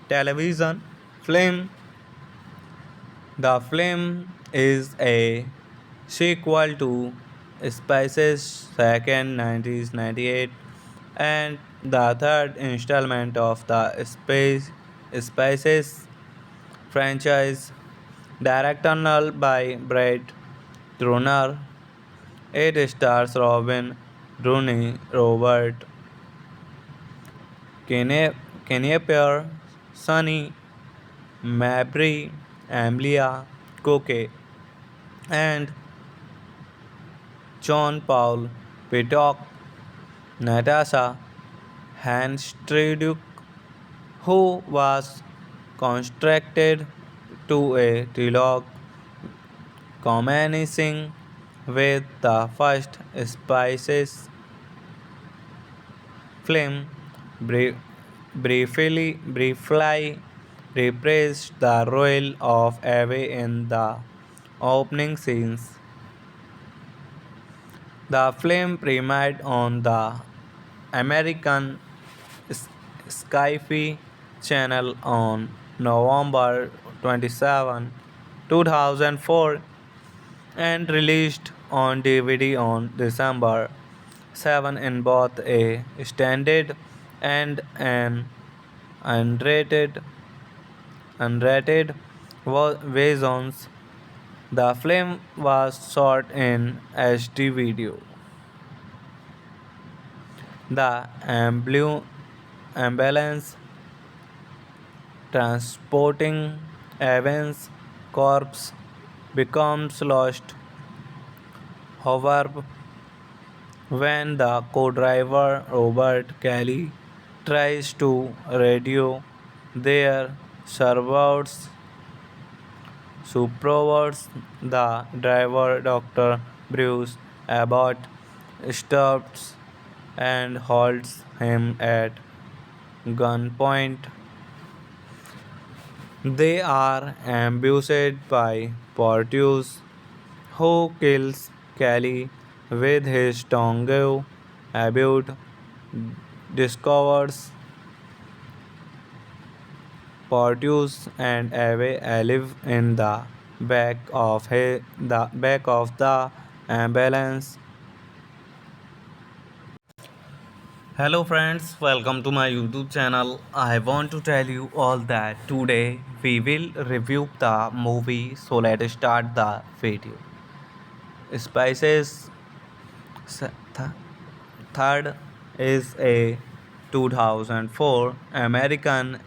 television film. The film is a sequel to Spices' second 1998 and the third installment of the Spices franchise, directed by Brett Turner. It stars Robin Rooney, Robert Knieper, Sonny Mabry, Amelia Koke, and John Paul Pitok, Natasha Hanstriduk, who was constructed to a dialogue commencing with the first Spices film, briefly reprised the role of Eve in the opening scenes. The film premiered on the American Sci-Fi Channel on November 27, 2004 and released on DVD on December 7 in both a standard and an unrated unrated versions. The film was shot in HD video. The ambulance transporting Evans' corpse becomes lost. However, when the co-driver Robert Kelly tries to radio their servers supervisors, the driver Dr. Bruce Abbott stops and holds him at gunpoint. They are ambushed by Porteous, who kills Kelly with his tongue. Abbott discovers Porteous and Eve live in the back of the ambulance. Hello friends, welcome to my YouTube channel. I want to tell you all that today we will review the movie, so let's start the video. Spices th- Third is a 2004 American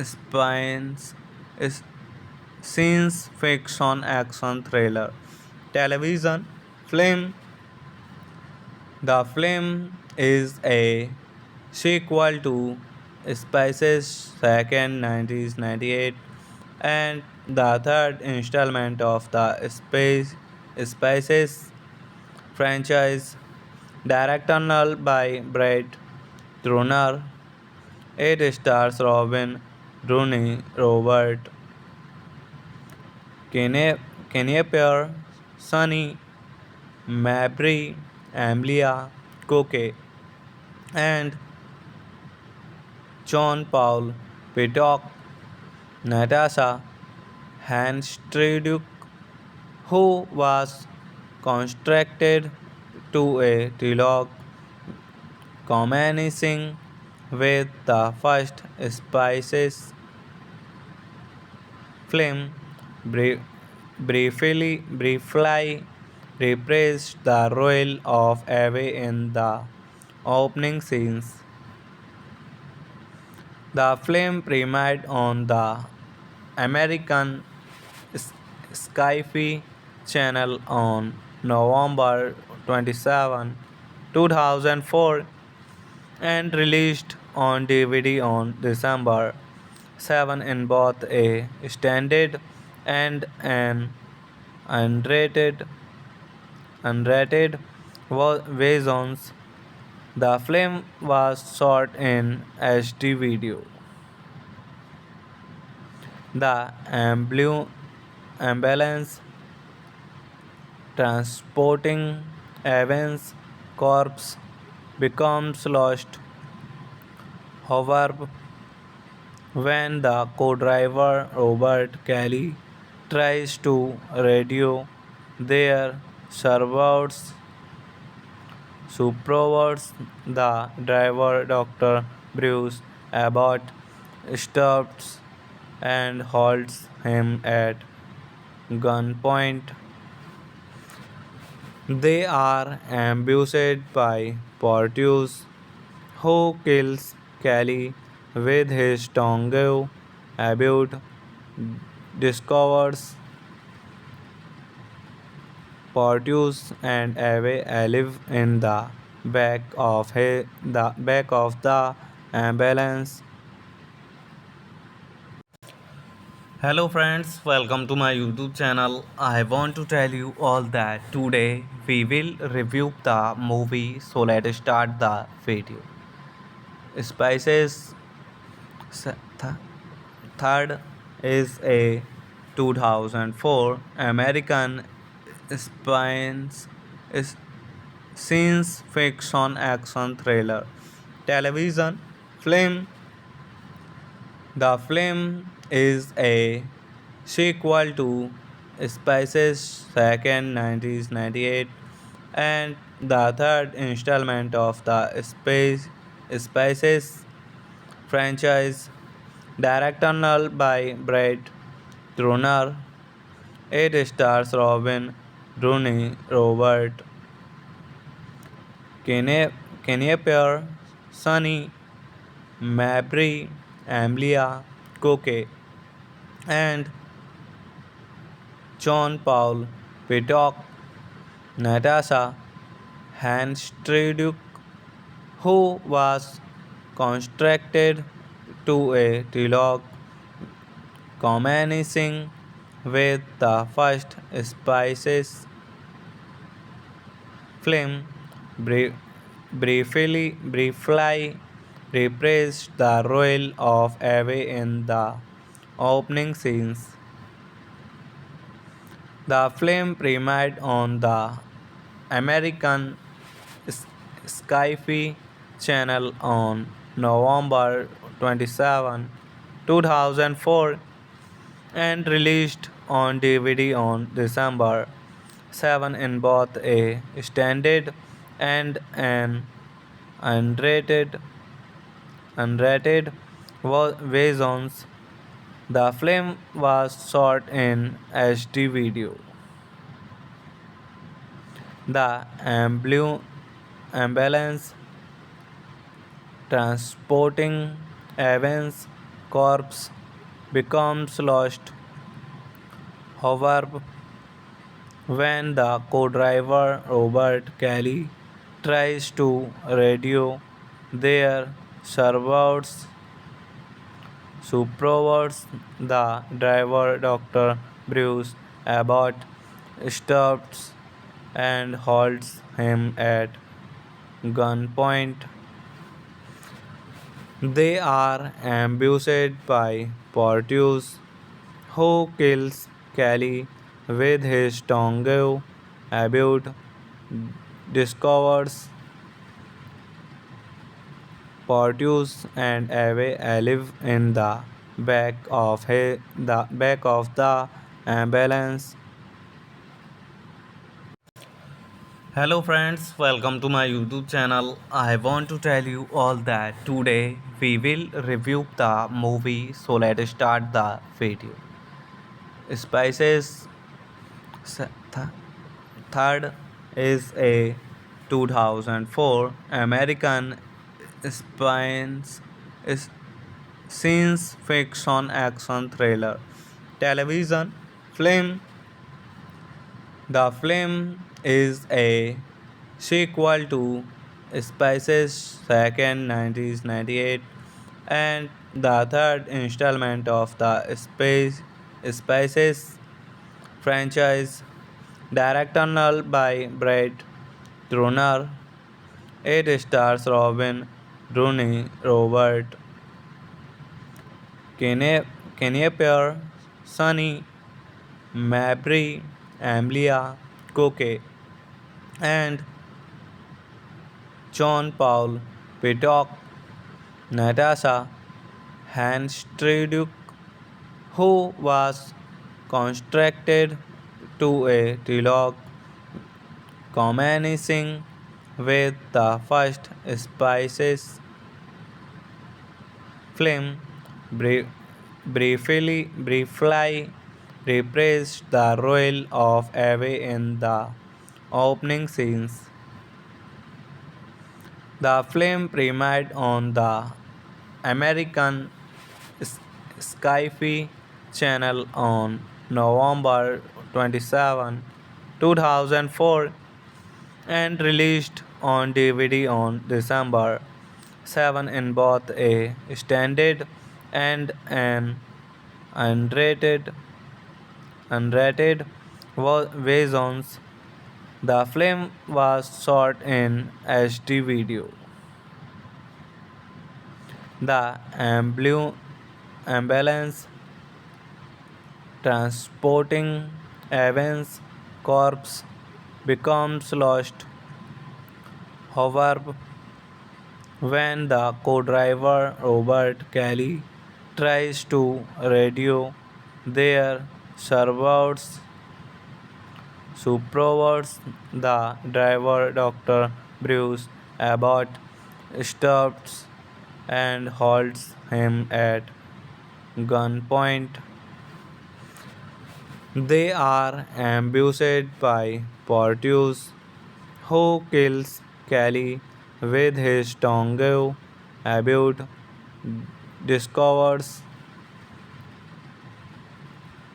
science is science fiction action thriller television film. The film is a sequel to Spices' second 1998 and the third installment of the Spices franchise, directed by Brett Turner. It stars Robin Rooney, Robert Knieper, Sonny Mabry, Amelia Coke, and John Paul Pitok, Natasha Hanstriduk, who was constructed to a dialogue commencing with the first Spices film, briefly reprised the role of Eve in the opening scenes. The film premiered on the American Sci-Fi Channel on November 27, 2004 and released on DVD on December 7 in both a standard and an unrated versions. The film was shot in HD video. The ambulance transporting Evans' corpse becomes lost. However, when the co-driver Robert Kelly tries to radio their servers supervisors, the driver Dr. Bruce Abbott stops and holds him at gunpoint. They are ambushed by Porteous, who kills Kelly with his tongue. Abbott discovers Porteous and Ave live in the back of the ambulance. Hello friends, welcome to my YouTube channel. I want to tell you all that today we will review the movie, so let's start the video. Spices th- Third is a 2004 American science is science fiction action thriller television film. The film is a sequel to Spices second 1998 and the third installment of the Spices franchise, directed by Brett Turner. It stars Robin Rooney, Robert Knieper, Sonny Mabry, Amelia Coke, and John Paul Pitock. Natasha Hanstriduk, who was constructed to a dialogue commencing with the first Spices film, briefly reprised the role of Eve in the opening scenes. The film premiered on the American Sci-Fi Channel on November 27, 2004 and released on DVD on December 7 in both a standard and an unrated unrated versions. The film was shot in HD video. The ambulance transporting Evans' corpse becomes lost. However, when the co-driver Robert Kelly tries to radio their supervisors, the driver Dr. Bruce Abbott stops and holds him at gunpoint. They are ambushed by Porteous, who kills Kelly with his tongue. Abbott discovers Porteous and Eve live in the back of the ambulance. Hello friends, welcome to my YouTube channel. I want to tell you all that today we will review the movie, so let's start the video. Spices th- Third is a 2004 American science is science fiction action thriller television film. The film is a sequel to Spices second 1998 and the third installment of the Spices franchise, directed by Brett Turner. It stars Robin Rooney, Robert Knieper, Sonny Mabry, Amelia Coke, and John Paul Pitock. Natasha Hanstriduk, who was constructed to a dialogue commencing with the first Spices film, briefly reprised the role of Eve in the opening scenes. The film premiered on the American Sci-Fi Channel on November 27, 2004 and released on DVD on December 7 in both a standard and an unrated unrated versions. The film was shot in HD video. The ambulance transporting Evans' corpse becomes lost. However, when the co-driver Robert Kelly tries to radio their servers supervisors, the driver Dr. Bruce Abbott stops and holds him at gunpoint. They are ambushed by Porteous, who kills Kelly with his tongue. Abbott discovers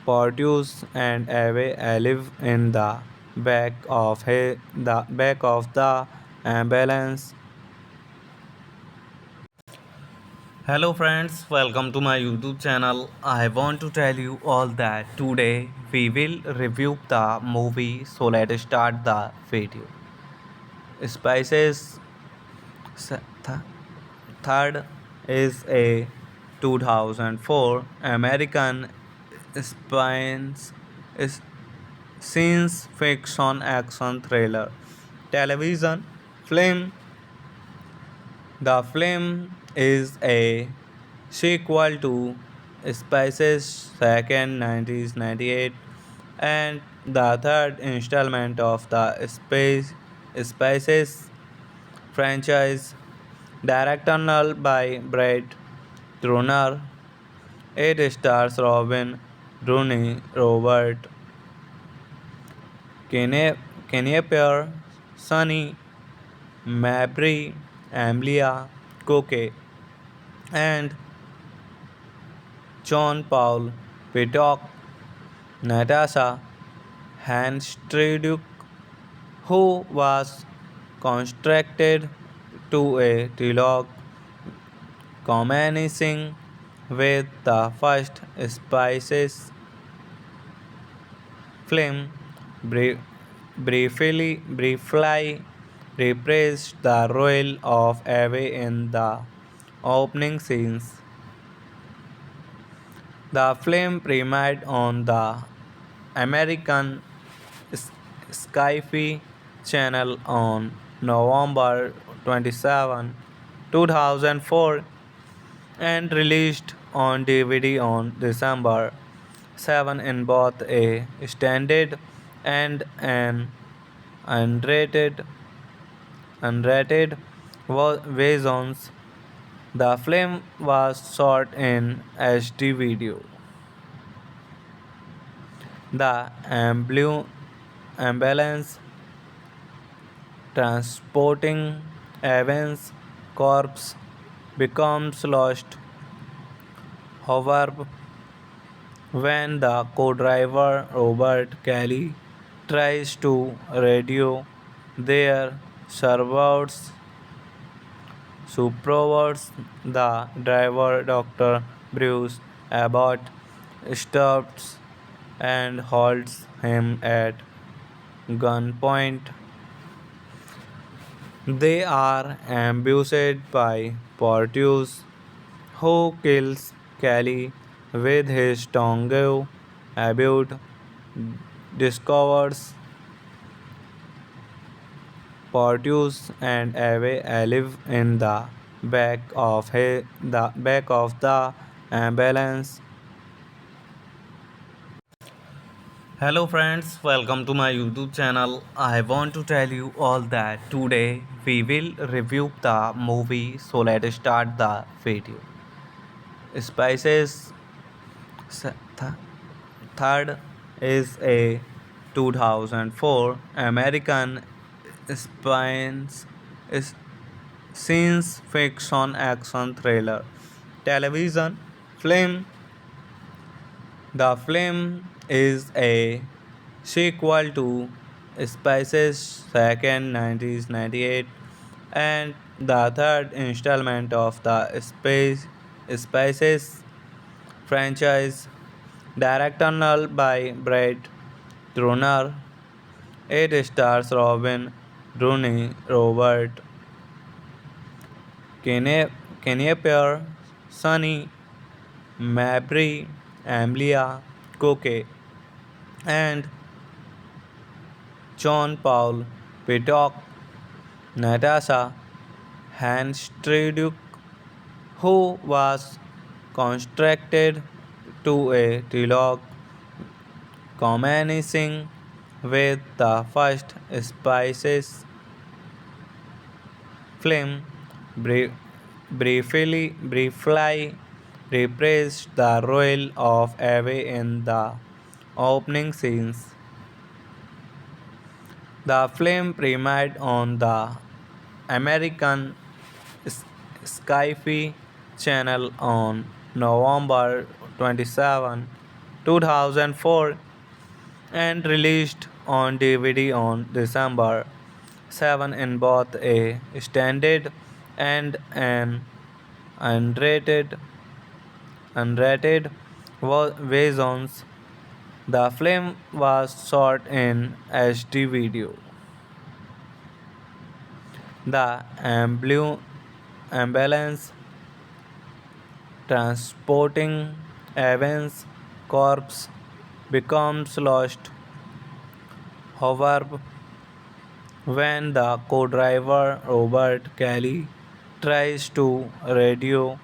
Porteous and Ave live in the back of the ambulance. Hello friends, welcome to my YouTube channel. I want to tell you all that today we will review the movie, so let's start the video. Spices third is a 2004 American science science fiction action thriller television film. The film is a sequel to Spices' second 1998 and the third installment of the Spices franchise, directed by Brett Turner. It stars Robin Rooney, Robert Knieper, Sonny Mabry, Amelia Coke, and John Paul Pitock, Natasha Hanstriduk, who was constructed to a dialogue commencing with the first Spices film, briefly reprised the role of Eve in the opening scenes. The film premiered on the American Sci-Fi Channel on November 27, 2004 and released on DVD on December 7 in both a standard and an unrated unrated versions. The film was shot in HD video. The ambulance transporting Evans' corpse becomes lost. However, when the co-driver Robert Kelly tries to radio their servers supervisors, the driver Dr. Bruce Abbott stops and holds him at gunpoint. They are ambushed by Porteous, who kills Kelly with his tongue. Abbott discovers Porteous and Ave live in the back of the ambulance. Hello friends, welcome to my YouTube channel. I want to tell you all that today we will review the movie, so let's start the video. Spices third is a 2004 American science science fiction action thriller television film. The film is a sequel to Spices second 1998, and the third installment of the Spices franchise, directed by Brett Turner. It stars Robin Rooney, Robert Knieper, Sonny Mabry, Amelia Coke, and John Paul Peacock, Natasha Hanstriduk, who was constructed to a dialogue commencing with the first Spices film, briefly reprised the role of Eve in the opening scenes. The film premiered on the American Sci-Fi Channel on November 27, 2004, and released on DVD on December 7 in both a standard and an unrated unrated versions. The film was shot in HD video. The ambulance transporting Evans' corpse becomes lost. However, when the co-driver Robert Kelly tries to radio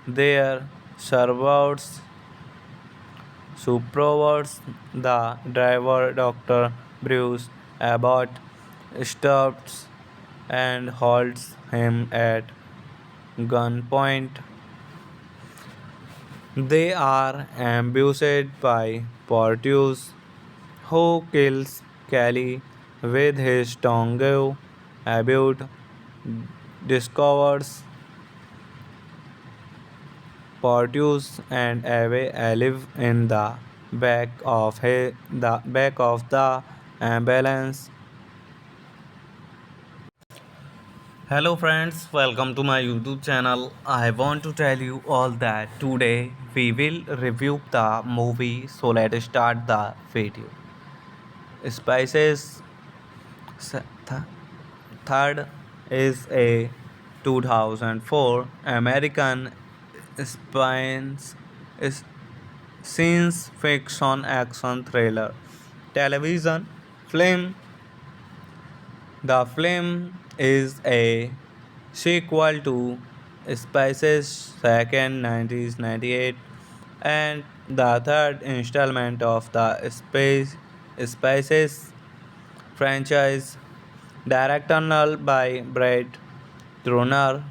their servers supervisors, the driver Dr. Bruce Abbott stops and holds him at gunpoint. They are ambushed by Porteous, who kills Kelly with his tongue. Abbott discovers Porteous and Eve live in the back of the ambulance. Hello friends, welcome to my YouTube channel. I want to tell you all that today we will review the movie, so let's start the video. Spices th- third is a 2004 American science is science fiction action thriller television film. The film is a sequel to Spices second 1998, and the third installment of the Spices franchise, directed by Brett Turner.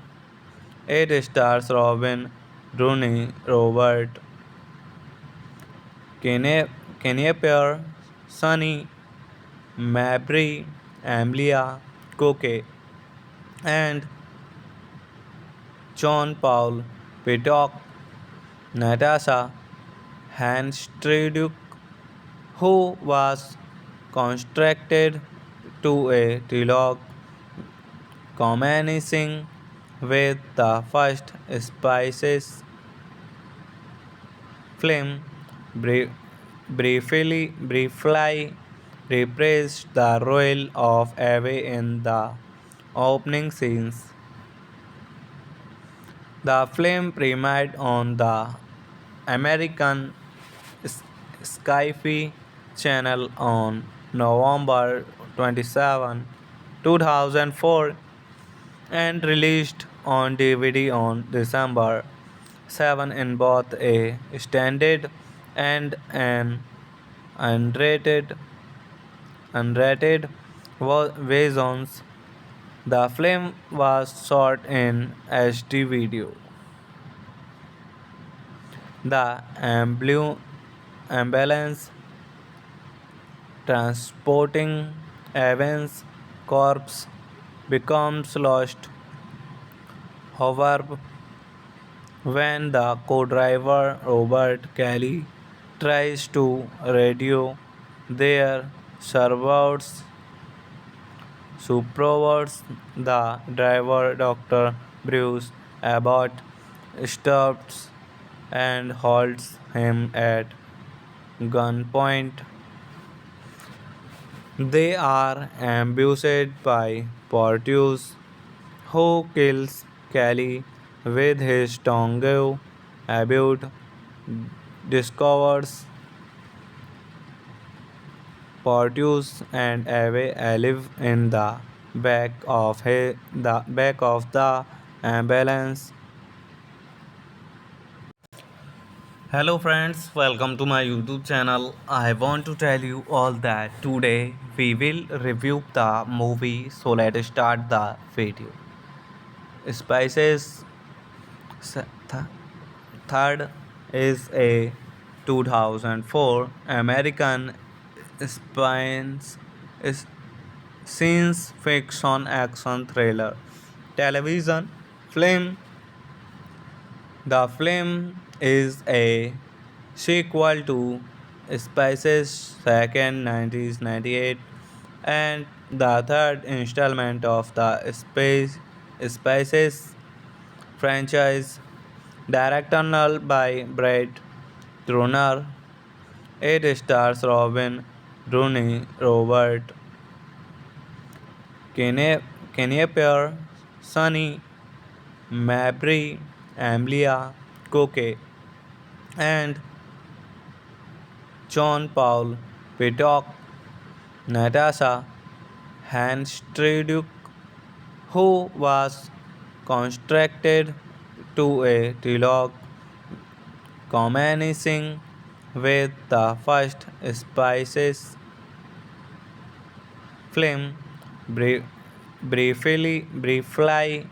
It stars Robin Rooney, Robert Knieper, Sonny Mabry, Amelia Coke, and John Paul Peacock, Natasha Hanstriduk, who was constructed to a dialogue commencing with the first Spices film, briefly reprised the role of Eve in the opening scenes. The film premiered on the American Sci-Fi Channel on November 27, 2004, and released on DVD on December 7 in both a standard and an unrated versions. The film was shot in HD video. The ambulance transporting Evans' corpse becomes lost. However, when the co-driver Robert Kelly tries to radio their servers Supervisors, the driver, Dr. Bruce Abbott, stops and holds him at gunpoint. They are ambushed by Porteous, who kills Kelly with his tongue. Abbott discovers Porteous and Ave alive in the back of the ambulance. Hello friends, welcome to my YouTube channel. I want to tell you all that today we will review the movie, so let's start the video. Spices th- Third is a 2004 American science is science fiction action thriller television film. The film is a sequel to Spices second 1998 and the third installment of the Spices franchise, directed by Brett Turner. It stars Robin Rooney, Robert Knieper, Sonny Mabry, Amelia Coke, and John Paul Pitock. Natasha Hanstriduk, who was constructed to a dialogue commencing with the first Spices film, briefly reprised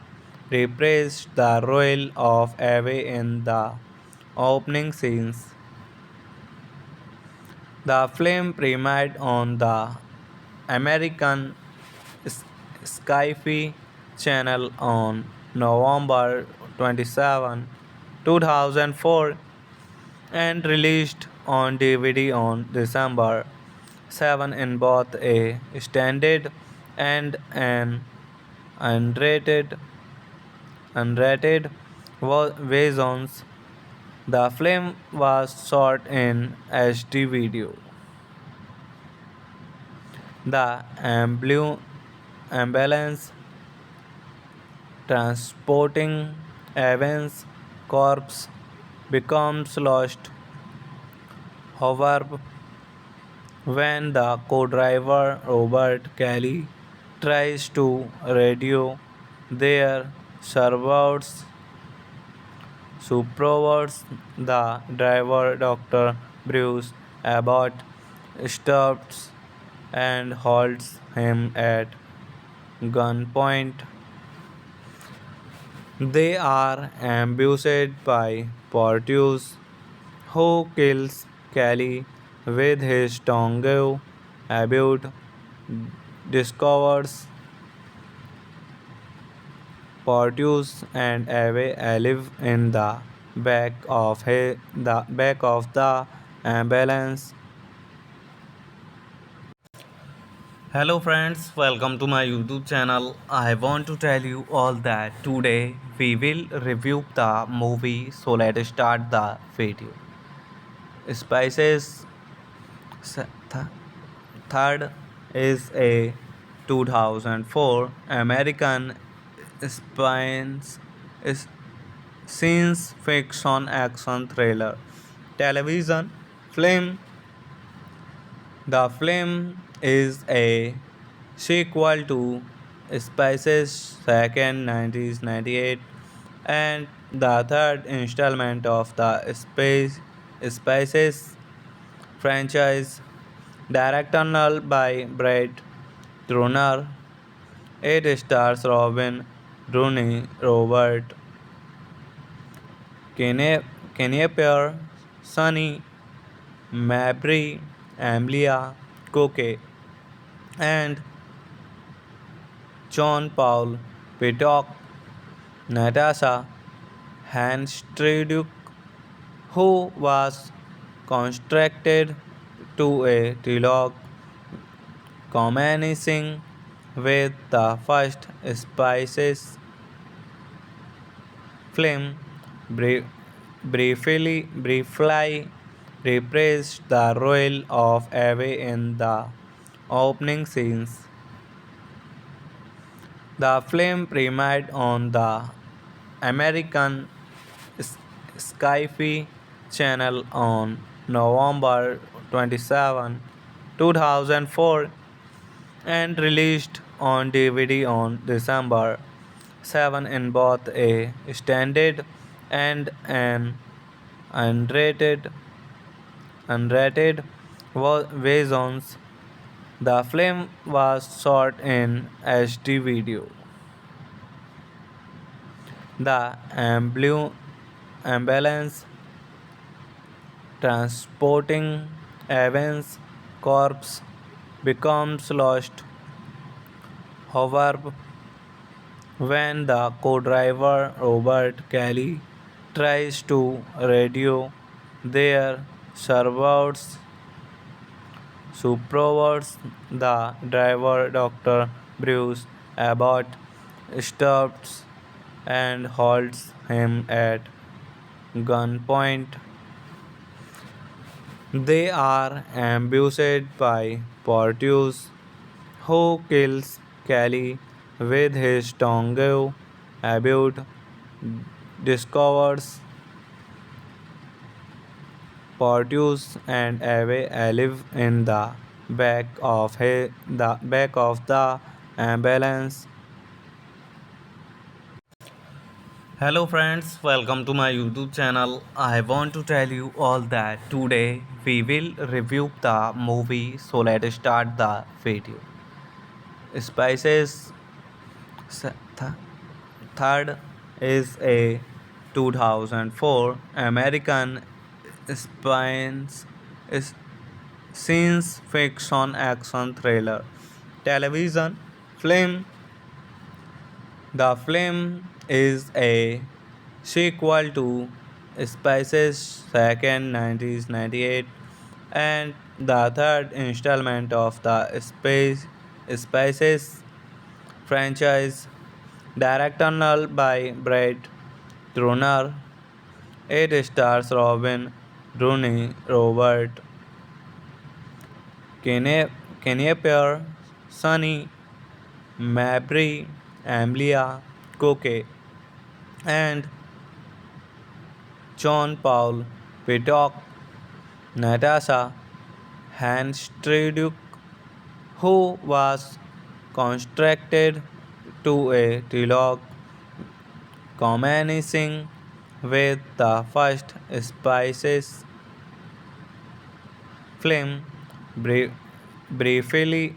the role of Eve in the opening scenes. The film premiered on the American Sci-Fi Channel on November 27, 2004 and released on DVD on December 7 in both a standard and an unrated unrated versions. The film was shot in HD video. The ambulance transporting Evans' corpse becomes lost. However, when the co-driver Robert Kelly tries to radio their servers, supervisors, the driver Dr. Bruce Abbott stops and holds him at gunpoint. They are ambushed by Porteous, who kills Kelly with his tongue. Abbott discovers Porteous and Ave live in the back of the ambulance. Hello friends, welcome to my YouTube channel. I want to tell you all that today we will review the movie, so let's start the video. Spices th- Third is a 2004 American science is science fiction action thriller television film. The film is a sequel to Spices second 1998 and the third installment of the Spices franchise, directed by Brett Turner. It stars Robin Rooney, Robert Knieper, Sonny Mabry, Amelia Coke, and John Paul Pitock. Natasha Hanstriduk, who was constructed to a dialogue commencing with the first spices film briefly reprised the role of Eve in the opening scenes. The film premiered on the American S- Sci-Fi Channel on November 27, 2004 and released on DVD on December 7 in both a standard and an unrated unrated versions. The film was shot in HD video. The ambulance transporting Evans' corpse becomes lost. However, when the co-driver Robert Kelly tries to radio their servers supervisors, the driver Dr. Bruce Abbott stops and holds him at gunpoint. They are ambushed by Porteous, who kills Kelly with his tongue. Abbott discovers Porteous and Eve live in the back of the ambulance. Hello friends, welcome to my YouTube channel. I want to tell you all that today we will review the movie, so let's start the video. Spices th- Third is a 2004 American science is science fiction action thriller television film. The film is a sequel to Spice's second 1998 and the third installment of the Spices franchise, directed by Brett Turner. It stars Robin Rooney, Robert Knieper, Sunny Mabry, Amelia Coke, and John Paul Pitock, Natasha Hanstriduk, who was constructed to a dialogue commencing with the first Spices film, briefly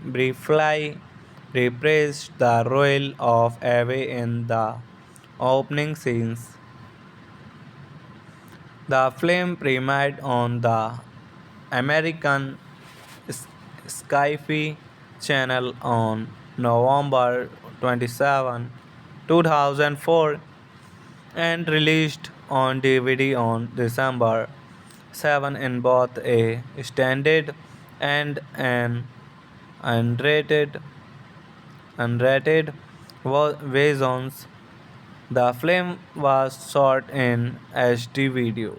reprised the role of Eve in the opening scenes. The film premiered on the American Sci-Fi Channel on November 27, 2004 and released on DVD on December 7 in both a standard and an unrated versions. The film was shot in HD video.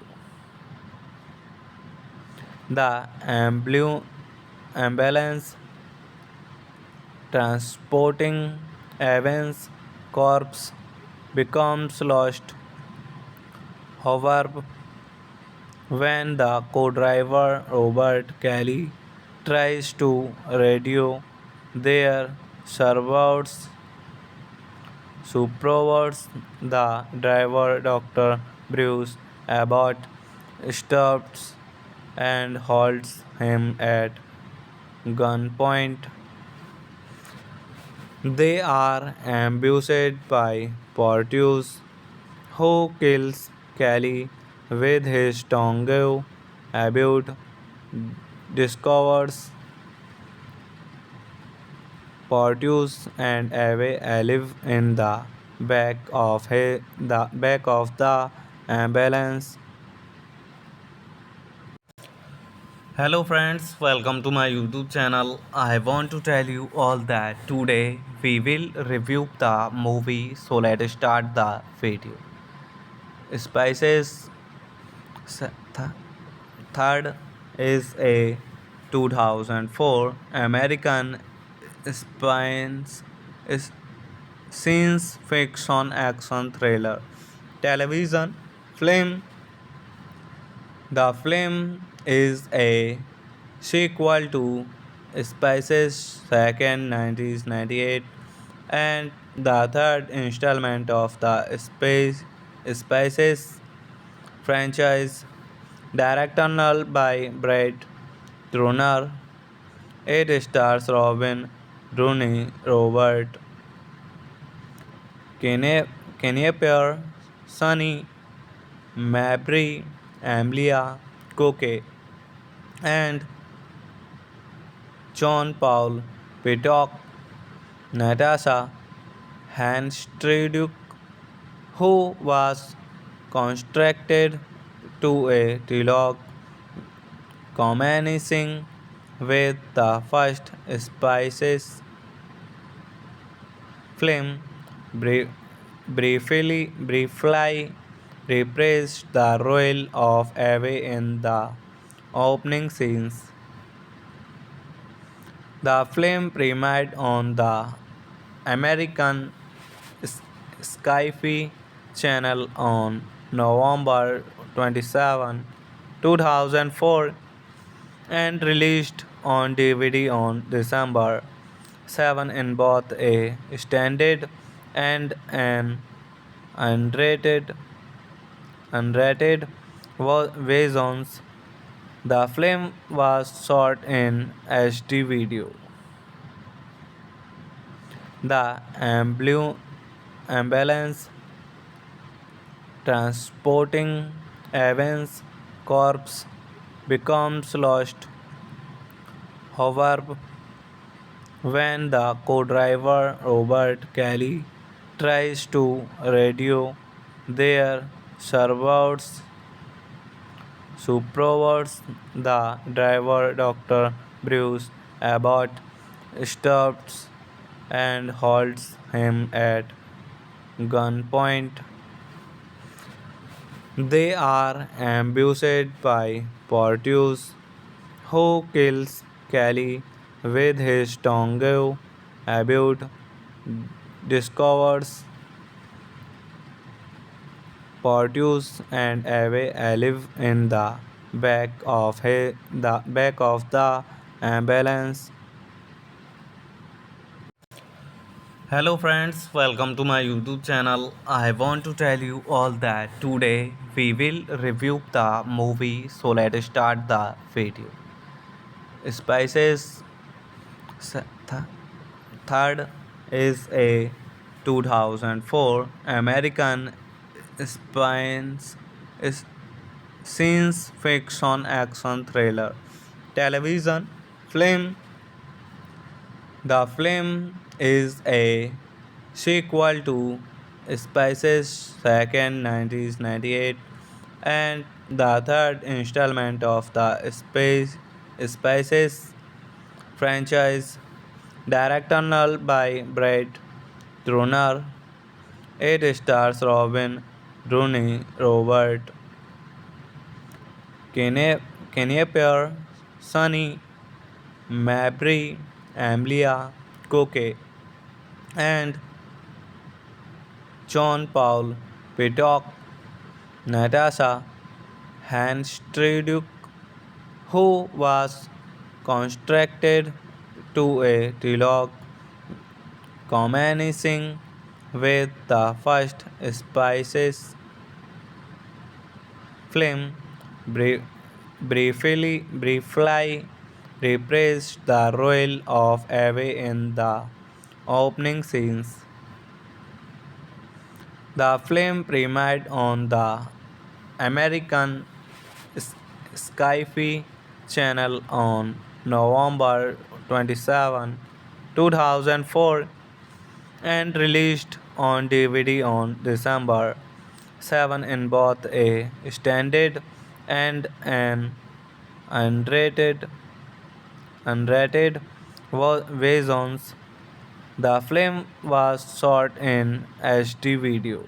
The ambulance transporting Evans' corpse becomes lost. However, when the co-driver Robert Kelly tries to radio their servers supervisors, the driver Dr. Bruce Abbott stops and holds him at gunpoint. They are ambushed by Porteous, who kills Kelly with his tongue. Abbott discovers Porteous and Eve live in the back of the ambulance. Hello friends, welcome to my YouTube channel. I want to tell you all that today we will review the movie, so let's start the video. Spices th- Third is a 2004 American science is science fiction action thriller television film. The film is a sequel to Spices' second 1998 and the third installment of the Spices franchise, directed by Brett Turner. It stars Robin Rooney, Robert Knieper, Sonny Mabry, Amelia Coke, and John Paul Peacock. Natasha Hanstriduk, who was constructed to a dialogue commencing with the first Spices film, briefly reprised the role of Eve in the opening scenes. The film premiered on the American Sci-Fi Channel on November 27, 2004 and released on DVD on December 7 in both a standard and an unrated unrated versions. The film was shot in HD video. The ambulance transporting Evans' corpse becomes lost. However, when the co-driver Robert Kelly tries to radio their servers supervisors, the driver Dr. Bruce Abbott stops and holds him at gunpoint. They are ambushed by Porteous, who kills Kelly with his tongue. Abbott discovers Porteous and Eve live in the back of the ambulance. Hello friends, welcome to my YouTube channel. I want to tell you all that today we will review the movie, so let's start the video. Spices th- Third is a 2004 American science is science fiction action thriller television film. The film is a sequel to Spices' second 1998 and the third installment of the Spices franchise, directed by Brett Turner. It stars Robin Rooney, Robert Knieper, Sonny Mabry, Amelia Coke, and John Paul Peacock. Natasha Hanstriduk, who was constructed to a dialogue commencing with the first Spices film, briefly reprised the role of Eve in the opening scenes. The film premiered on the American Sci-Fi Channel on November 27, 2004 and released on DVD on December 7 in both a standard and an unrated, unrated versions. The film was shot in HD video.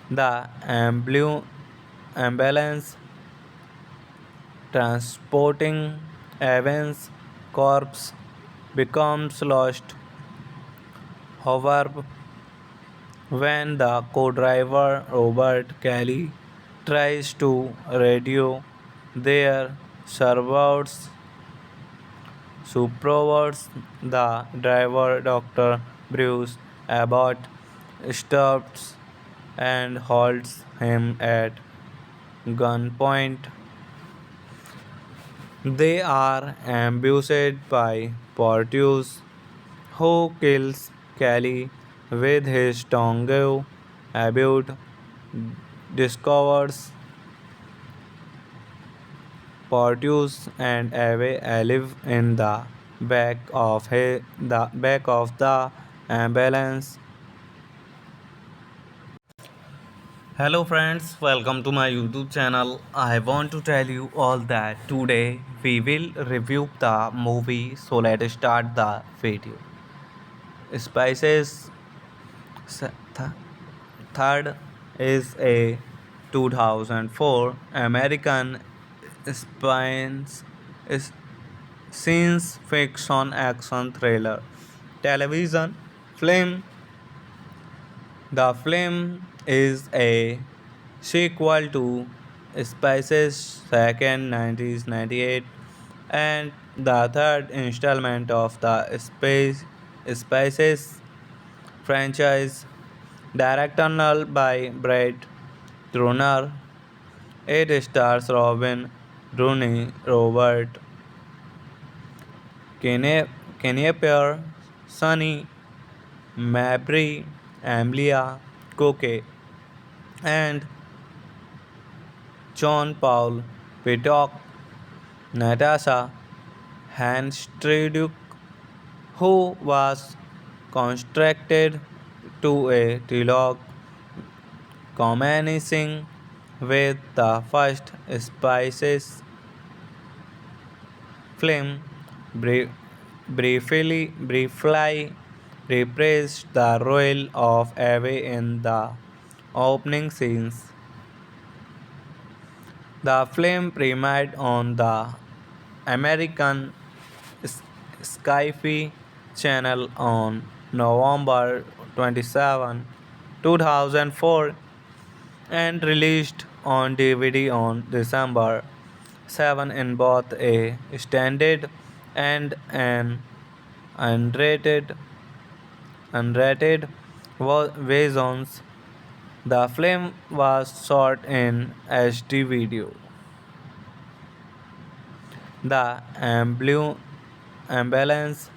The ambulance transporting Evans' corpse becomes lost. However, when the co-driver Robert Kelly tries to radio their servers supervisors, the driver Dr. Bruce Abbott stops and holds him at gunpoint. They are ambushed by Porteous, who kills Kelly with his tongue. Abbott discovers Porteous and Ave live in the back of the ambulance. Hello friends, welcome to my YouTube channel. I want to tell you all that today we will review the movie, so let's start the video. Spices th- Third is a 2004 American science is science fiction action thriller television film. The film is a sequel to Spices' second 1998 and the third installment of the Spices franchise, directed by Brett Turner. It stars Robin Rooney, Robert Knieper, Sonny Mabry, Amelia Coke, and John Paul Pitock, Natasha Hanstriduk, who was constructed to a dialogue commencing with the first Spices film, briefly reprised the role of Eve in the opening scenes. The film premiered on the American Sci-Fi Channel on November 27, 2004 and released on DVD on December 7 in both a standard and an unrated unrated versions. The film was shot in HD video. The ambulance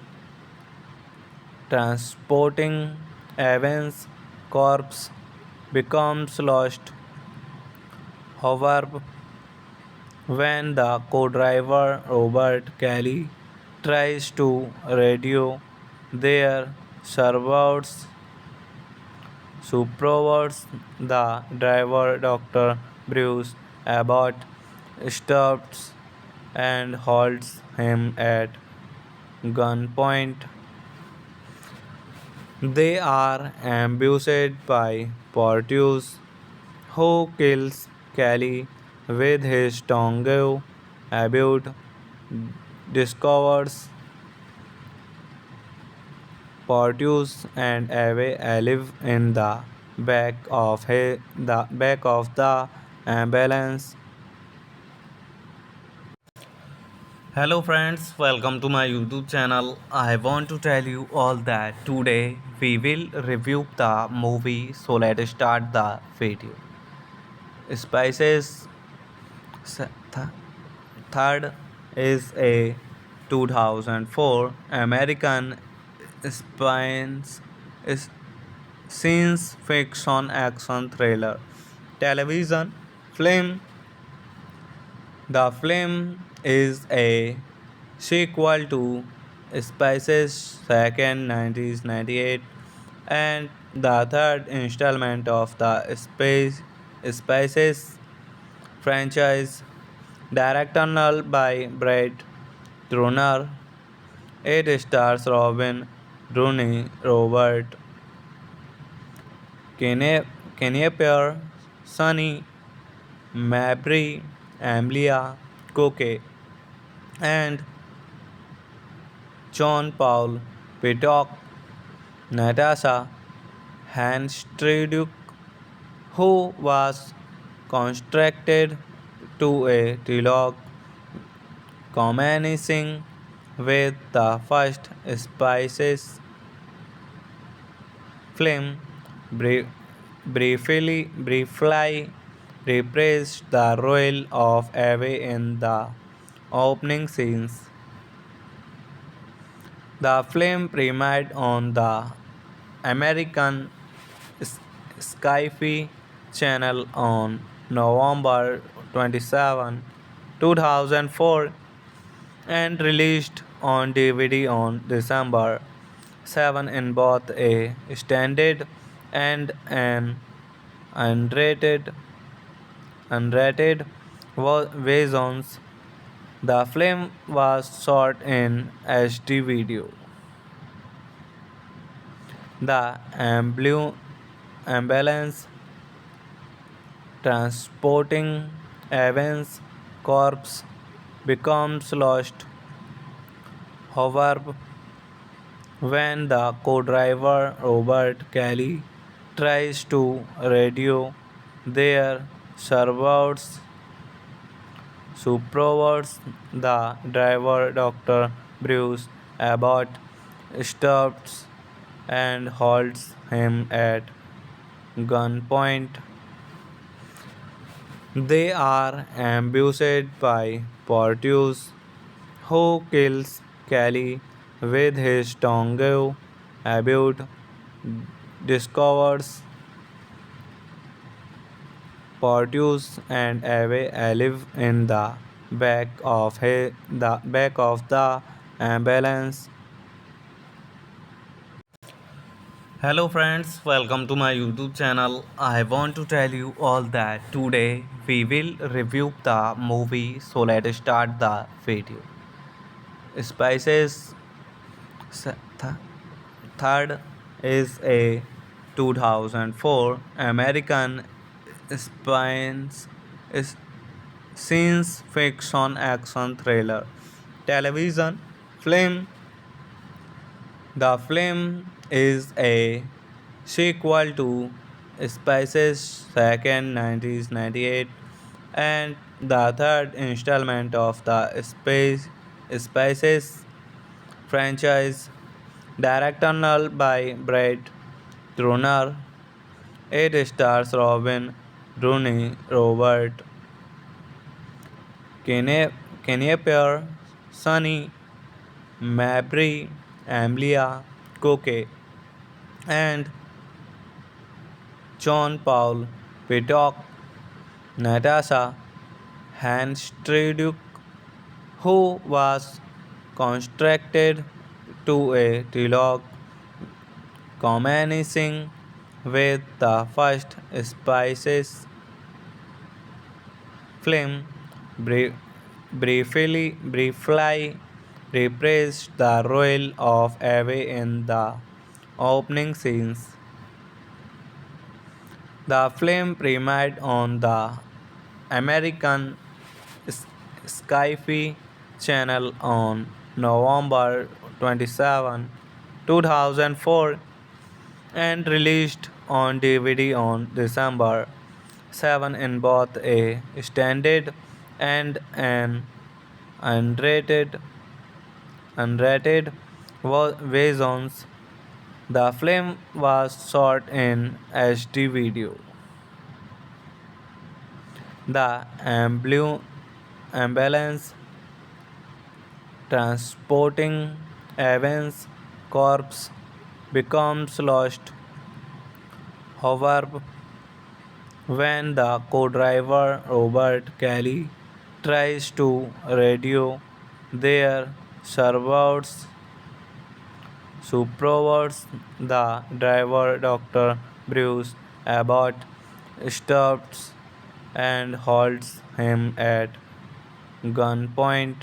transporting Evans' corpse becomes lost. However, when the co-driver Robert Kelly tries to radio their servers supervisors, the driver Dr. Bruce Abbott stops and holds him at gunpoint. They are ambushed by Porteous, who kills Kelly with his tongue. Abbott discovers Porteous and Ave live in the back of the ambulance. Hello friends, welcome to my YouTube channel. I want to tell you all that today we will review the movie, so let's start the video. Spices th- Third is a 2004 American science is science fiction action thriller television film. The film is a sequel to Spices' second 1998 and the third installment of the Spices franchise, Directorial by Brett Turner. It stars Robin Rooney, Robert Knieper, Sunny Mabry, Amelia Coke, and John Paul Piddock, Natasha Hanstriduk, who was constructed to a dialogue commencing with the first Spices film, briefly reprised the role of Eve in the opening scenes. The film premiered on the American Sci-Fi Channel on November 27, 2004 and released on DVD on December 7 in both a standard and an unrated unrated versions. The film was shot in HD video. The ambulance transporting Evans' corpse becomes lost. However, when the co-driver Robert Kelly tries to radio their servers supervisors, the driver Dr. Bruce Abbott stops and holds him at gunpoint. They are ambushed by Porteous, who kills Kelly with his tongue. Abbott discovers Porteous and Eve live in the back of the ambulance. Hello friends, welcome to my YouTube channel. I want to tell you all that today we will review the movie, so let's start the video. Spices th- Third is a 2004 American science is science fiction action thriller television film. The film is a sequel to Spices second 1998 and the third installment of the Spices franchise. Directorial by Brett Turner. It stars Robin Rooney, Robert Knieper, Sunny Mabry, Amelia Coke, and John Paul Piddock, Natasha Hanstriduk, who was constructed to a dialogue commencing with the first Spices film, briefly reprised the role of Eve in the opening scenes. The film premiered on the American Sci-Fi Channel on November 27, 2004 and released on DVD on December 7 in both a standard and an unrated versions. The film was shot in HD video. The ambulance transporting Evans' corpse becomes lost. However, when the co-driver Robert Kelly tries to radio their servers supervisors, the driver Dr. Bruce Abbott stops and holds him at gunpoint.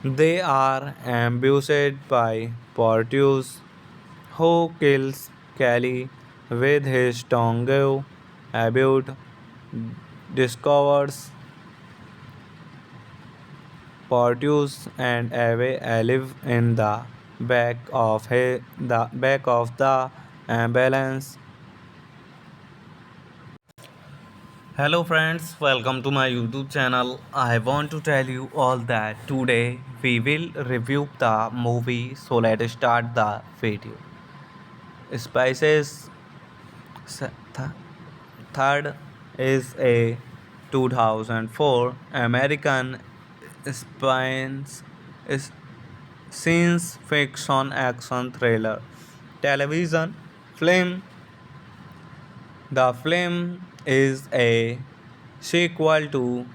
They are ambushed by Porteous, who kills Kelly with his tongue. Abute discovers Porteous and Ave alive in the back of the ambulance. Hello friends, welcome to my YouTube channel. I want to tell you all that today we will review the movie, so let's start the video. Spices third is a 2004 American science science fiction action thriller television film. The film is a sequel to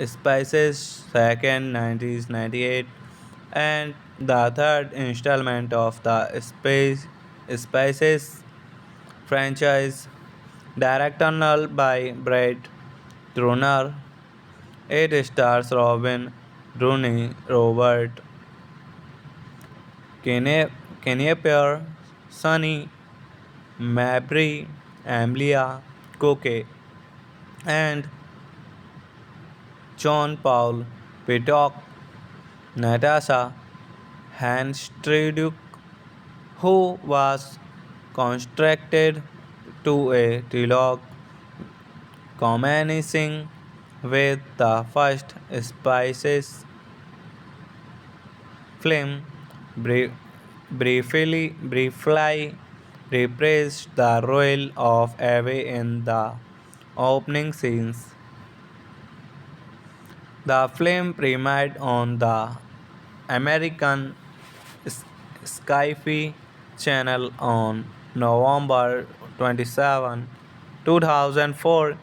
Spices' second 1998 and the third installment of the Spices franchise, directed by Brett Turner. It stars Robin Rooney, Robert Knieper, Sonny Mabry, Amelia Coke, and John Paul Peacock. Natasha Hanstriduk, who was constructed to a dialogue commencing with the first Spices film, briefly reprised the role of Eve in the opening scenes. The film premiered on the American Sci-Fi Channel on November 27, 2004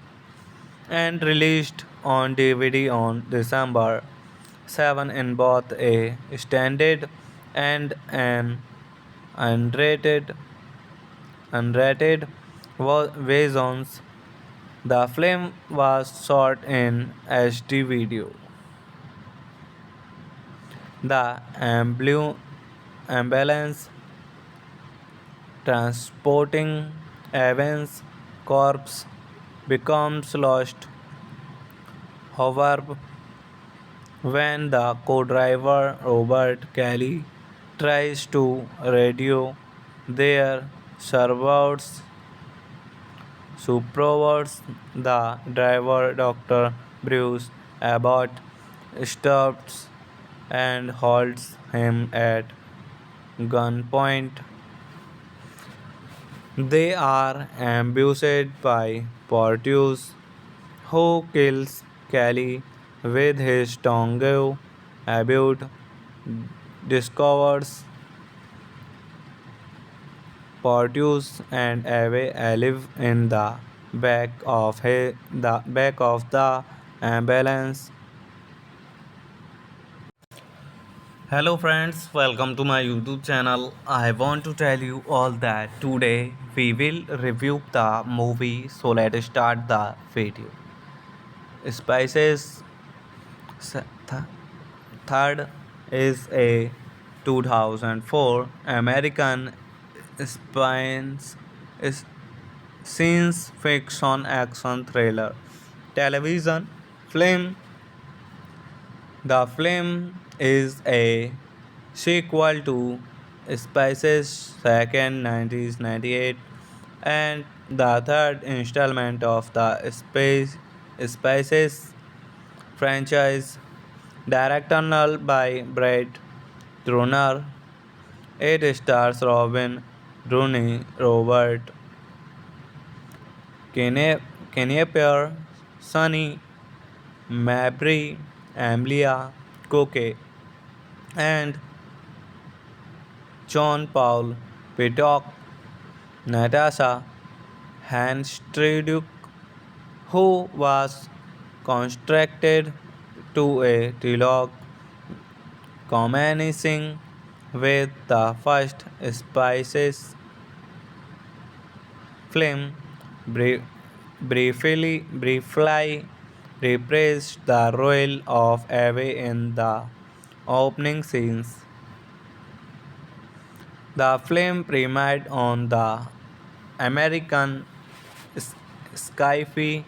and released on DVD on December 7 in both a standard and an unrated unrated versions. The film was shot in HD video. The ambulance transporting Evans' corpse becomes lost. However, when the co-driver Robert Kelly tries to radio their servers supervisors, the driver Dr. Bruce Abbott stops and holds him at gunpoint. They are ambushed by Porteous, who kills Kelly with his tongue. Abbott discovers Porteous and Eve live in the back of the ambulance. Hello friends, welcome to my YouTube channel. I want to tell you all that today we will review the movie, so let's start the video. Spices third is a 2004 American science science fiction action thriller television film. The film is a sequel to Spices' second 1998 and the third installment of the Spices franchise, directed by Brett Turner. It stars Robin Rooney, Robert Knieper, Sonny Mabry, Amelia Coke, and John Paul Peacock. Natasha Hanstriduk, who was constructed to a dialogue commencing with the first Spices film, briefly reprised the role of Eve in the opening scenes. The film premiered on the American S- Sci-Fi